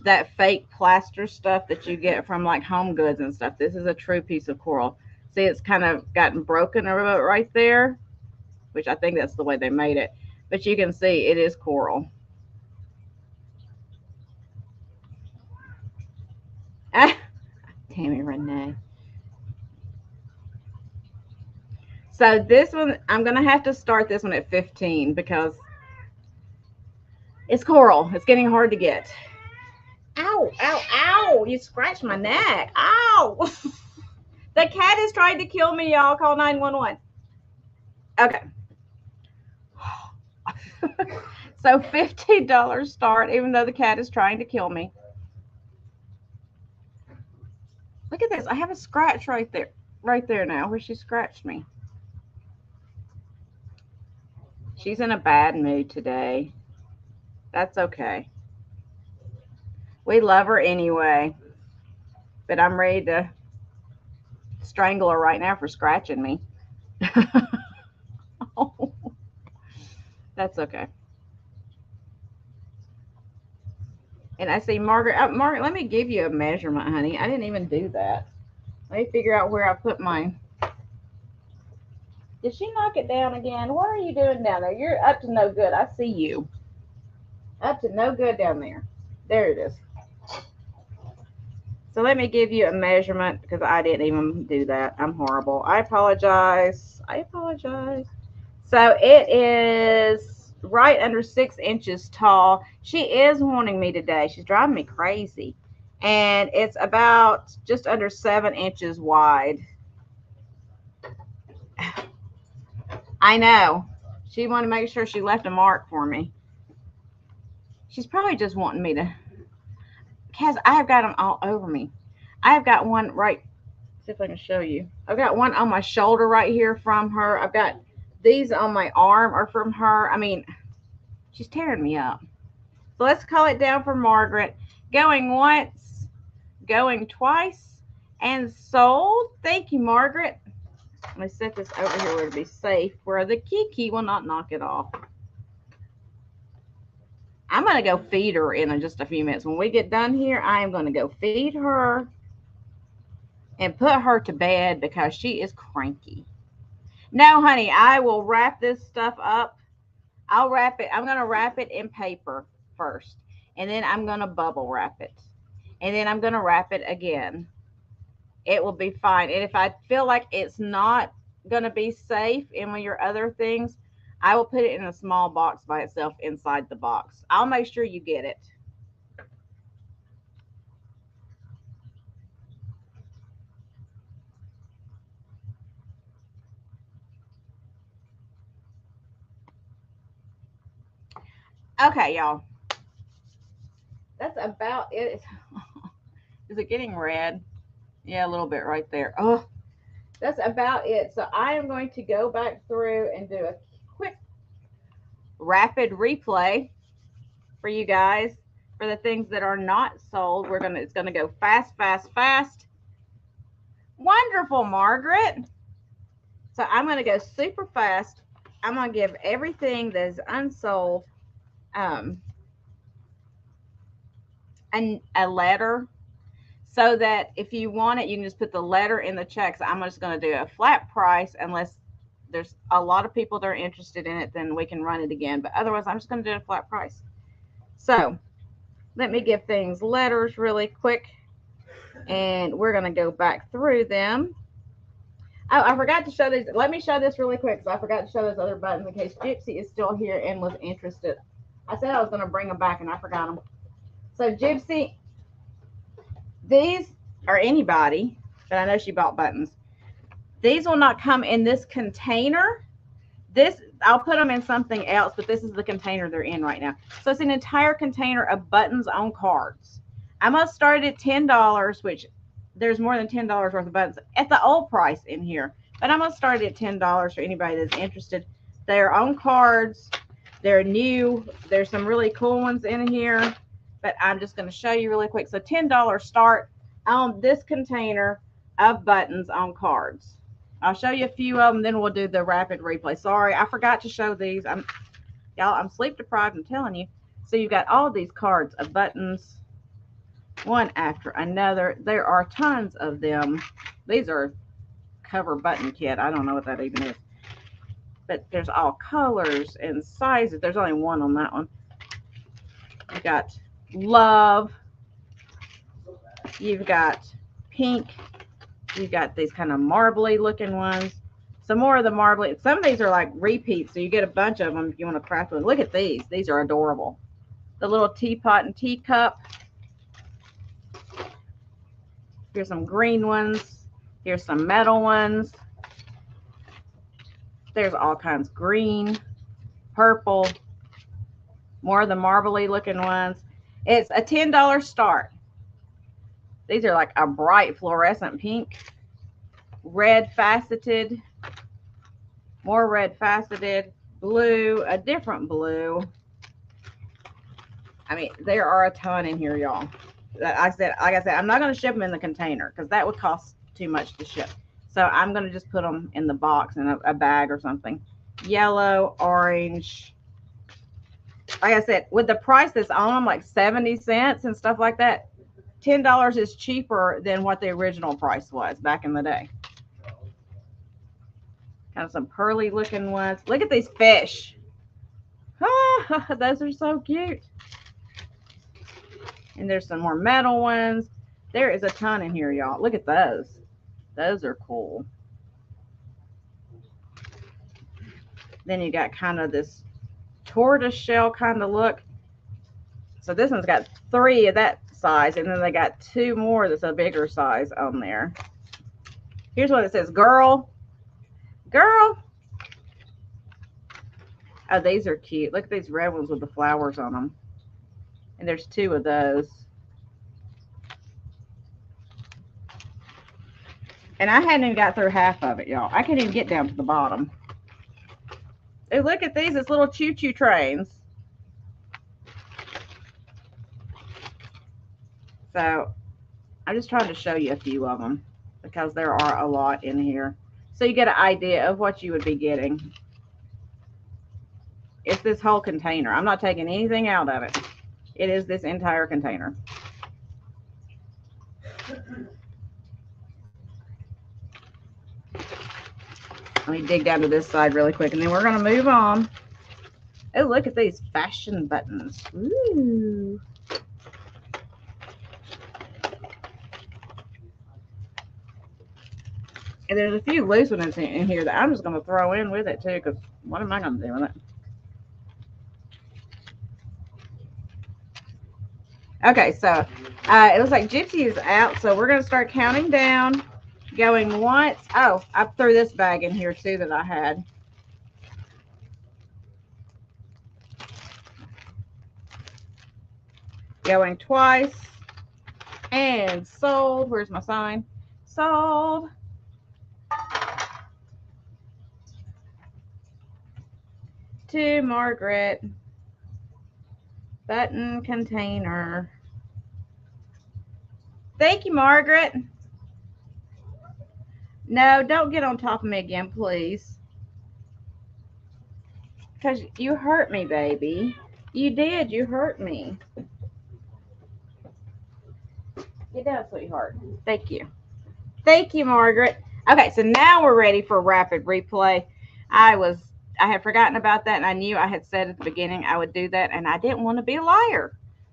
Speaker 1: that fake plaster stuff that you get from like Home Goods and stuff. This is a true piece of coral. See, it's kind of gotten broken a little bit right there, which I think that's the way they made it. But you can see it is coral. Ah, Tammy Renee. So this one, I'm going to have to start this one at 15 because it's coral. It's getting hard to get. Ow, ow, ow. You scratched my neck. Ow. The cat is trying to kill me, y'all. Call 911. Okay. So $15 start, even though the cat is trying to kill me. Look at this. I have a scratch right there now where she scratched me. She's in a bad mood today. That's okay. We love her anyway. But I'm ready to strangle her right now for scratching me. Oh, that's okay. And I see Margaret. Margaret, let me give you a measurement, honey. I didn't even do that. Let me figure out where I put mine. Did she knock it down again? What are you doing down there? You're up to no good. I see you. Up to no good down there. There it is. So let me give you a measurement because I didn't even do that. I'm horrible. I apologize. I apologize. So it is right under 6 inches tall. She is wanting me today. She's driving me crazy. And it's about just under 7 inches wide. I know. She wanted to make sure she left a mark for me. She's probably just wanting me to. Kaz, I have got them all over me. I have got one right. See if I can show you. I've got one on my shoulder right here from her. I've got these on my arm are from her. I mean, she's tearing me up. So let's call it down for Margaret. Going once, going twice, and sold. Thank you, Margaret. Let me set this over here where it'll be safe, where the Kiki will not knock it off. I'm going to go feed her in just a few minutes. When we get done here, I am going to go feed her and put her to bed because she is cranky. No, honey, I will wrap this stuff up. I'll wrap it. I'm going to wrap it in paper first, and then I'm going to bubble wrap it, and then I'm going to wrap it again. It will be fine. And if I feel like it's not going to be safe in one of your other things, I will put it in a small box by itself inside the box. I'll make sure you get it. Okay, y'all. That's about it. Is it getting red? Yeah, a little bit right there. Oh, that's about it. So I am going to go back through and do a quick rapid replay for you guys for the things that are not sold. It's gonna go fast, fast, fast. Wonderful, Margaret. So I'm gonna go super fast. I'm gonna give everything that is unsold and a letter, so that if you want it, you can just put the letter in the check. So I'm just going to do a flat price unless there's a lot of people that are interested in it, then we can run it again. But otherwise, I'm just going to do a flat price. So let me give things letters really quick, and we're going to go back through them. Oh, I forgot to show these. Let me show this really quick because I forgot to show those other buttons in case Gypsy is still here and was interested. I said I was going to bring them back, and I forgot them. So Gypsy, these are anybody, but I know she bought buttons. These will not come in this container. This, I'll put them in something else, but this is the container they're in right now. So it's an entire container of buttons on cards. I'm going to start at $10, which there's more than $10 worth of buttons at the old price in here. But I'm going to start at $10 for anybody that's interested. They're on cards. They're new. There's some really cool ones in here, but I'm just going to show you really quick. So $10 start on this container of buttons on cards. I'll show you a few of them, then we'll do the rapid replay. Sorry, I forgot to show these. Y'all, I'm sleep deprived, I'm telling you. So you've got all these cards of buttons, one after another. There are tons of them. These are cover button kit. I don't know what that even is. But there's all colors and sizes. There's only one on that one. You got love. You've got pink. You got these kind of marbly looking ones. Some more of the marbly. Some of these are like repeats, so you get a bunch of them if you want to craft one. Look at these. These are adorable. The little teapot and teacup. Here's some green ones. Here's some metal ones. There's all kinds. Green, purple. More of the marbly looking ones. It's a $10 start. These are like a bright fluorescent pink. Red faceted. More red faceted. Blue. A different blue. I mean, there are a ton in here, y'all. Like I said, I'm not going to ship them in the container because that would cost too much to ship. So I'm going to just put them in the box in a bag or something. Yellow, orange. Like I said, with the price that's on them, like 70 cents and stuff like that, $10 is cheaper than what the original price was back in the day. Kind of some pearly looking ones. Look at these fish. Ah, those are so cute. And there's some more metal ones. There is a ton in here, y'all. Look at those. Those are cool. Then you got kind of this tortoise shell kind of look. So this one's got 3 of that size, and then they got 2 more that's a bigger size on there. Here's one that says girl. Girl. Oh, these are cute. Look at these red ones with the flowers on them. And there's 2 of those. And I hadn't even got through half of it, y'all. I can't even get down to the bottom. Oh, look at these. It's little choo-choo trains. So I'm just trying to show you a few of them because there are a lot in here. So you get an idea of what you would be getting. It's this whole container. I'm not taking anything out of it. It is this entire container. Let me dig down to this side really quick, and then we're going to move on. Oh, look at these fashion buttons. Ooh. And there's a few loose ones in here that I'm just going to throw in with it, too, because what am I going to do with it? Okay, so it looks like Gypsy is out, so we're going to start counting down. Going once. Oh, I threw this bag in here too that I had. Going twice. And sold. Where's my sign? Sold. To Margaret. Button container. Thank you, Margaret. No, don't get on top of me again, please. Because you hurt me, baby. You did. You hurt me. Get down, sweetheart. Thank you. Thank you, Margaret. Okay, so now we're ready for rapid replay. I had forgotten about that, and I knew I had said at the beginning I would do that, and I didn't want to be a liar.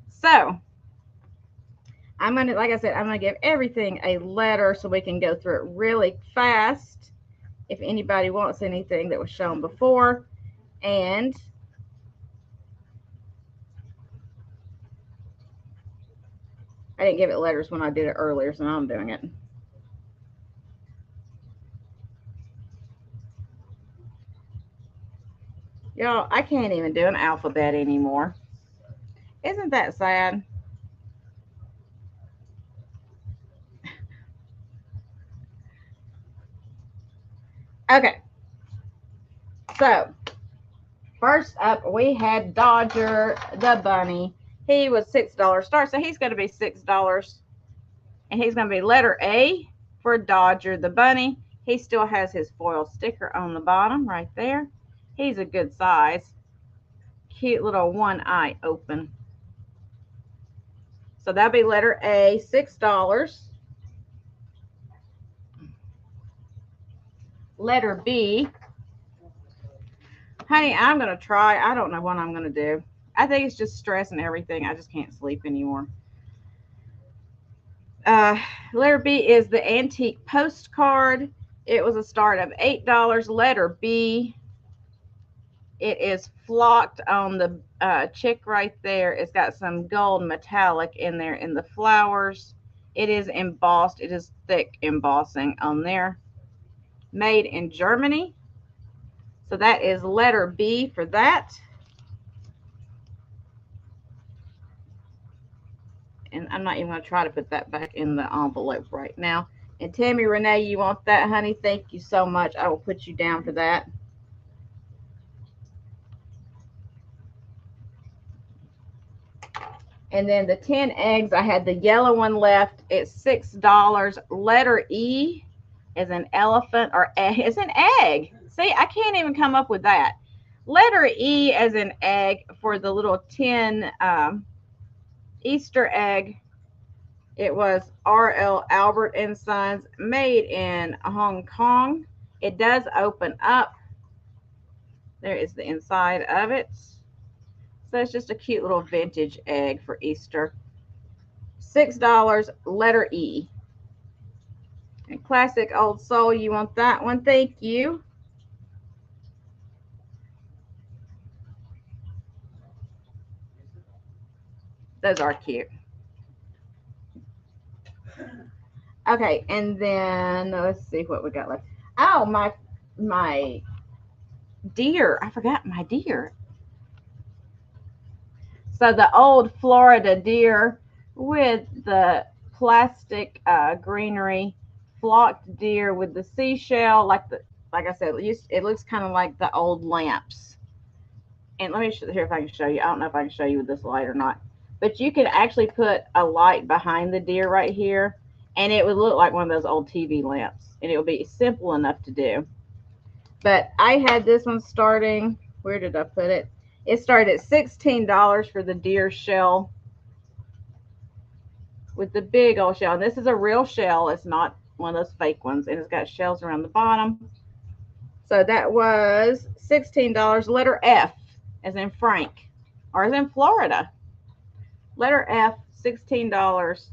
Speaker 1: So I'm going to, like I said, I'm going to give everything a letter so we can go through it really fast if anybody wants anything that was shown before. And I didn't give it letters when I did it earlier, so now I'm doing it. Y'all, I can't even do an alphabet anymore. Isn't that sad? Okay. So, first up, we had Dodger the bunny. He was $6 start, so he's going to be $6. And he's going to be letter A for Dodger the bunny. He still has his foil sticker on the bottom right there. He's a good size. Cute little one eye open. So that'll be letter A, $6. Letter B. Honey, I'm going to try. I don't know what I'm going to do. I think it's just stress and everything. I just can't sleep anymore. Letter B is the antique postcard. It was a start of $8. Letter B. It is flocked on the chick right there. It's got some gold metallic in there in the flowers. It is embossed. It is thick embossing on there. Made in Germany. So that is letter B for that. And I'm not even going to try to put that back in the envelope right now. And Tammy Renee, you want that, honey? Thank you so much. I will put you down for that. And then the 10 eggs, I had the yellow one left. It's $6. Letter E is an elephant, or is an egg. See, I can't even come up with that. Letter E as an egg for the little tin Easter egg. It was R.L. Albert and Sons, made in Hong Kong. It does open up. There is the inside of it. So it's just a cute little vintage egg for Easter. $6, letter E. And classic old soul, you want that one? Thank you. Those are cute. Okay, and then let's see what we got left. Oh, my deer. I forgot my deer. So the old Florida deer with the plastic greenery, flocked deer with the seashell, like I said, it looks kind of like the old lamps. And let me here if I can show you. I don't know if I can show you with this light or not, but you can actually put a light behind the deer right here, and it would look like one of those old TV lamps, and it would be simple enough to do. But I had this one starting. Where did I put it? It started at $16 for the deer shell with the big old shell. And this is a real shell. It's not one of those fake ones. And it's got shells around the bottom. So that was $16. Letter F, as in Frank, or as in Florida. Letter F, $16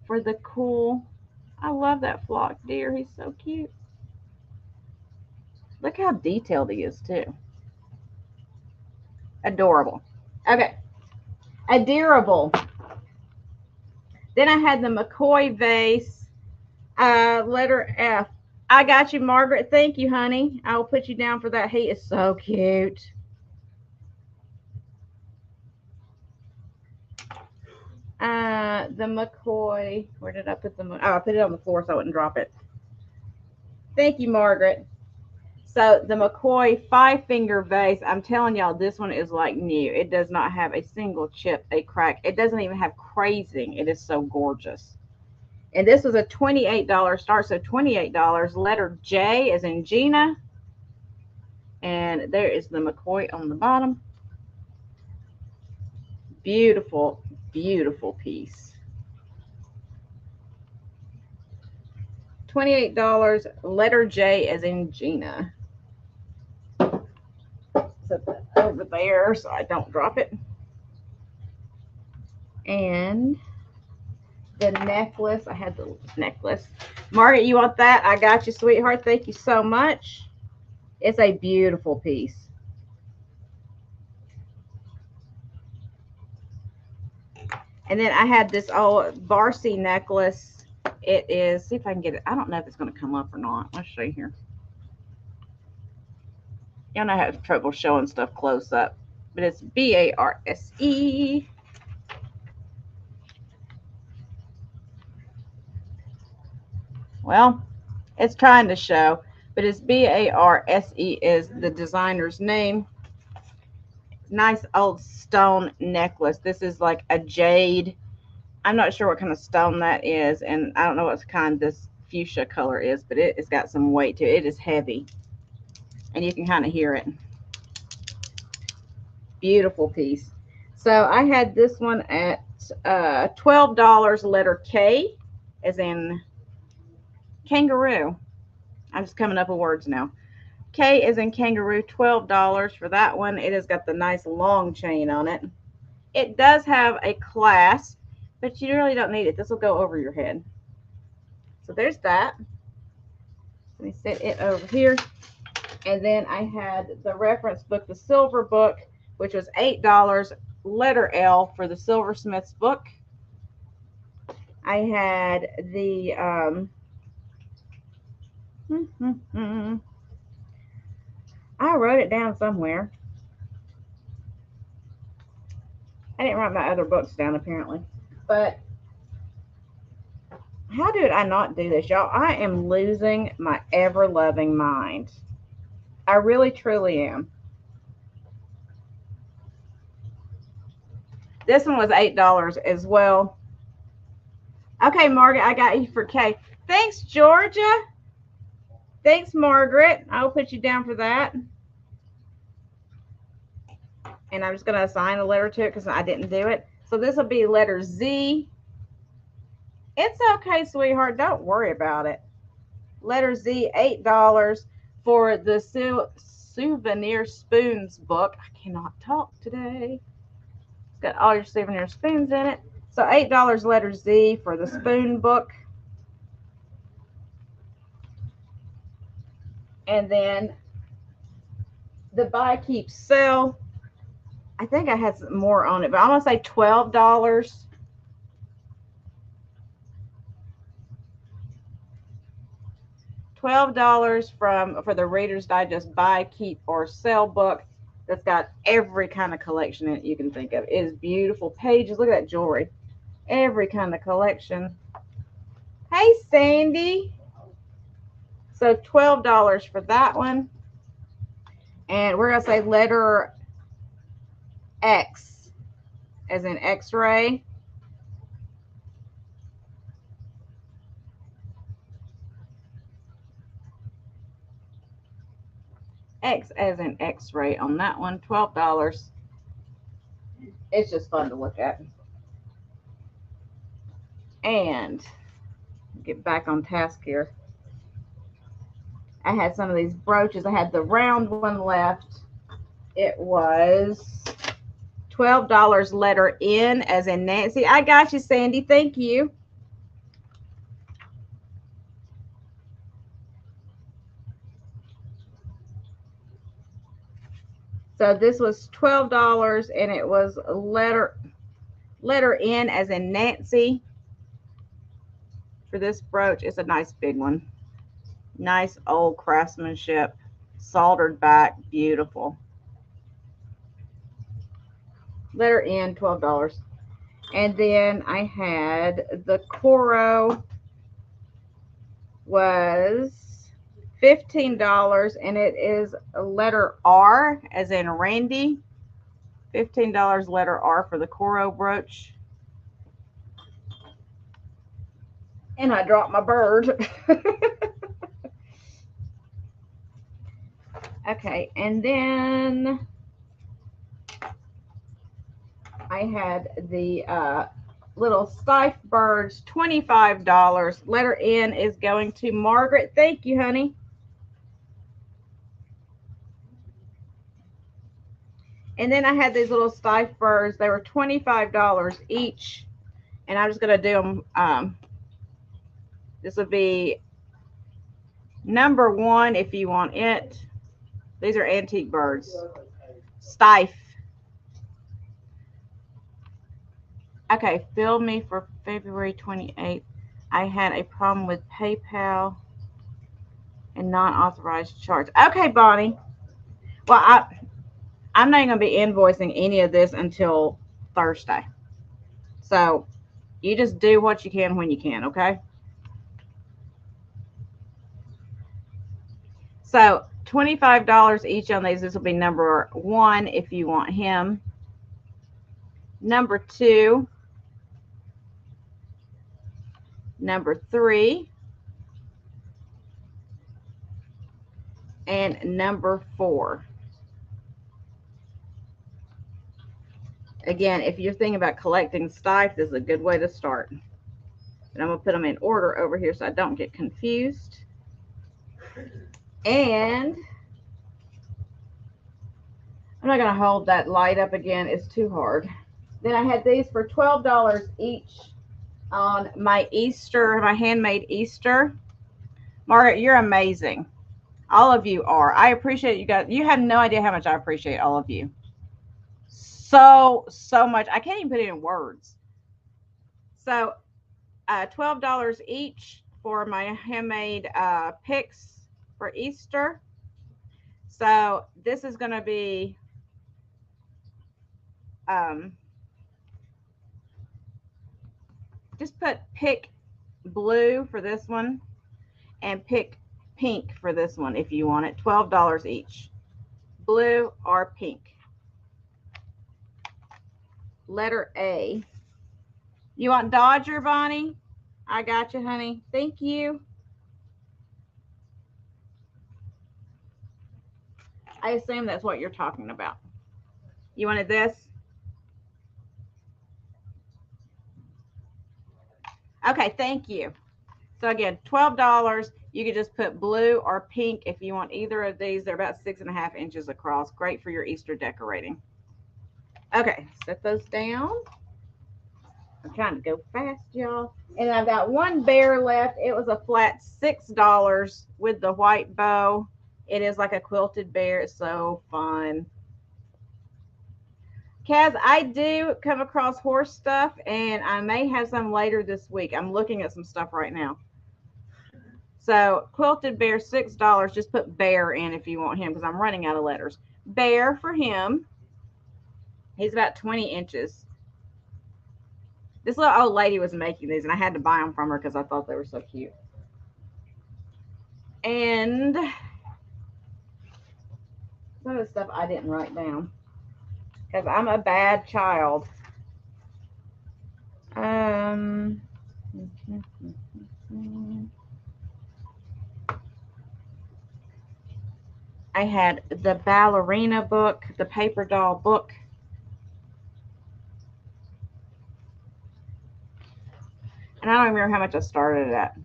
Speaker 1: for the cool. I love that flock deer. He's so cute. Look how detailed he is, too. Adorable. Okay. Adorable. Then I had the McCoy vase, letter F. I got you, Margaret. Thank you, honey. I will put you down for that. He is so cute. The McCoy. Where did I put the? Oh, I put it on the floor so I wouldn't drop it. Thank you, Margaret. So the McCoy 5-finger vase, I'm telling y'all, this one is like new. It does not have a single chip, a crack. It doesn't even have crazing. It is so gorgeous. And this was a $28 start, so $28. Letter J as in Gina. And there is the McCoy on the bottom. Beautiful, beautiful piece. $28. Letter J as in Gina. Set that over there so I don't drop it. And the necklace. I had the necklace. Margaret, you want that? I got you, sweetheart. Thank you so much. It's a beautiful piece. And then I had this old Barcy necklace. It is, see if I can get it. I don't know if it's going to come up or not. Let's show you here. Y'all know I have trouble showing stuff close up. But it's B-A-R-S-E. Well, it's trying to show, but it's B-A-R-S-E is the designer's name. Nice old stone necklace. This is like a jade. I'm not sure what kind of stone that is, and I don't know what kind this fuchsia color is, but it's got some weight to it. It is heavy, and you can kind of hear it. Beautiful piece. So I had this one at $12. Letter K, as in kangaroo. I'm just coming up with words now. K is in kangaroo, $12 for that one. It has got the nice long chain on it. It does have a clasp, but you really don't need it. This will go over your head. So there's that. Let me set it over here. And then I had the reference book, the silver book, which was $8, letter L for the Silversmith's book. I had the I wrote it down somewhere. I didn't write my other books down apparently. But how did I not do this, y'all? I am losing my ever-loving mind. I really, truly am. This one was $8 as well. Okay, Margaret, I got you for K. Thanks, Georgia. Thanks, Margaret. I'll put you down for that. And I'm just going to assign a letter to it because I didn't do it. So this will be letter Z. It's okay, sweetheart. Don't worry about it. Letter Z, $8 for the Souvenir Spoons book. I cannot talk today. It's got all your souvenir spoons in it. So $8 letter Z for the spoon book. And then the buy, keep, sell. I think I had some more on it, but I'm going to say $12. $12 for the Reader's Digest buy, keep, or sell book that's got every kind of collection in it you can think of. It is beautiful pages. Look at that jewelry. Every kind of collection. Hey, Sandy. So $12 for that one. And we're going to say letter X, as in X-ray. X as in X-ray on that one, $12. It's just fun to look at. And get back on task here. I had some of these brooches. I had the round one left. It was $12 letter N as in Nancy. I got you, Sandy. Thank you. So this was $12 and it was letter N as in Nancy for this brooch. It's a nice big one. Nice old craftsmanship, soldered back, beautiful. Letter N, $12. And then I had the Coro was $15 and it is a letter R as in Randy. $15 letter R for the Coro brooch. And I dropped my bird. Okay, and then I had the little Stife birds, $25. Letter N is going to Margaret. Thank you, honey. And then I had these little Stife birds. They were $25 each. And I'm just going to do them. This would be number 1 if you want it. These are antique birds. Stife. Okay, bill me for February 28th. I had a problem with PayPal and non-authorized charge. Okay, Bonnie. Well, I'm not going to be invoicing any of this until Thursday. So you just do what you can when you can, okay? So $25 each on these. This will be number 1 if you want him. Number 2. Number 3. And number 4. Again, if you're thinking about collecting Stife, this is a good way to start. And I'm going to put them in order over here so I don't get confused. And I'm not going to hold that light up again. It's too hard. Then I had these for $12 each on my Easter, my handmade Easter. Margaret, you're amazing. All of you are. I appreciate you guys. You have no idea how much I appreciate all of you. So much. I can't even put it in words. So, $12 each for my handmade picks for Easter. So this is going to be um, just put pick blue for this one and pick pink for this one if you want it. $12 each. Blue or pink. Letter A. You want Dodger, Bonnie? I got you, honey. Thank you. I assume that's what you're talking about. You wanted this? Okay, thank you. So again, $12. You could just put blue or pink if you want either of these. They're about 6.5 inches across. Great for your Easter decorating. Okay, set those down. I'm trying to go fast, y'all. And I've got one bear left. It was a flat $6 with the white bow. It is like a quilted bear. It's so fun. Kaz, I do come across horse stuff, and I may have some later this week. I'm looking at some stuff right now. So quilted bear, $6. Just put bear in if you want him because I'm running out of letters. Bear for him. He's about 20 inches. This little old lady was making these, and I had to buy them from her because I thought they were so cute. And some of the stuff I didn't write down because I'm a bad child. I had the ballerina book, the paper doll book. And I don't remember how much I started at.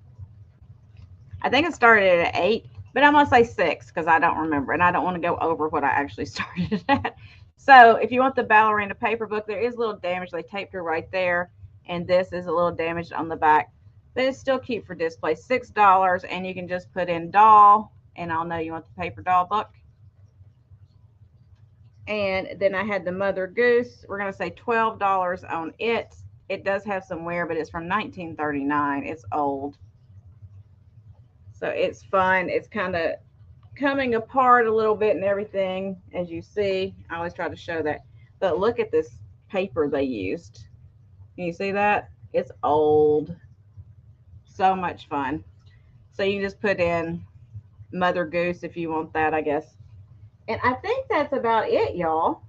Speaker 1: I think I started at 8, but I'm going to say 6 because I don't remember. And I don't want to go over what I actually started at. So if you want the ballerina paper book, there is a little damage. They taped her right there. And this is a little damaged on the back. But it's still cute for display. $6. And you can just put in doll. And I'll know you want the paper doll book. And then I had the Mother Goose. We're going to say $12 on it. It does have some wear, but it's from 1939. It's old. So it's fun. It's kind of coming apart a little bit and everything, as you see. I always try to show that. But look at this paper they used. Can you see that? It's old. So much fun. So you can just put in Mother Goose if you want that, I guess. And I think that's about it, y'all.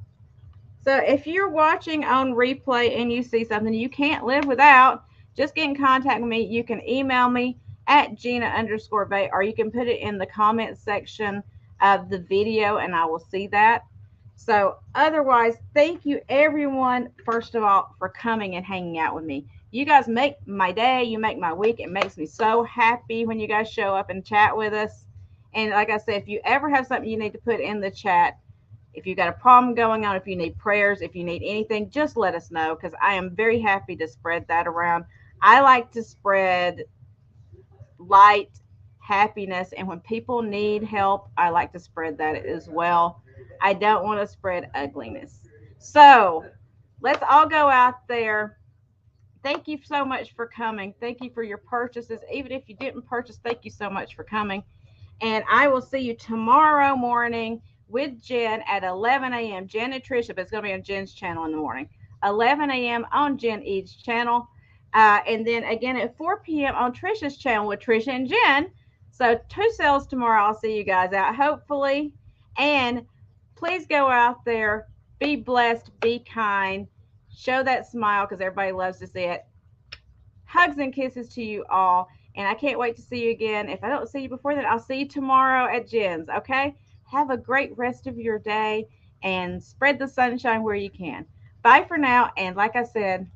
Speaker 1: So if you're watching on replay and you see something you can't live without, just get in contact with me. You can email me at Gina_Bay, or you can put it in the comment section of the video and I will see that. So otherwise, thank you everyone, first of all, for coming and hanging out with me. You guys make my day. You make my week. It makes me so happy when you guys show up and chat with us. And like I said, if you ever have something you need to put in the chat, if you've got a problem going on, if you need prayers, if you need anything, just let us know because I am very happy to spread that around. I like to spread light, happiness, and when people need help, I like to spread that as well. I don't want to spread ugliness. So let's all go out there. Thank you so much for coming. Thank you for your purchases. Even if you didn't purchase, thank you so much for coming. And I will see you tomorrow morning with Jen at 11 a.m. Jen and Trisha, but it's going to be on Jen's channel in the morning. 11 a.m. on Jen E's channel. And then again at 4 p.m. on Trisha's channel with Trisha and Jen. So 2 sales tomorrow. I'll see you guys out, hopefully. And please go out there. Be blessed. Be kind. Show that smile because everybody loves to see it. Hugs and kisses to you all. And I can't wait to see you again. If I don't see you before then, I'll see you tomorrow at Jen's, okay? Have a great rest of your day and spread the sunshine where you can. Bye for now. And like I said,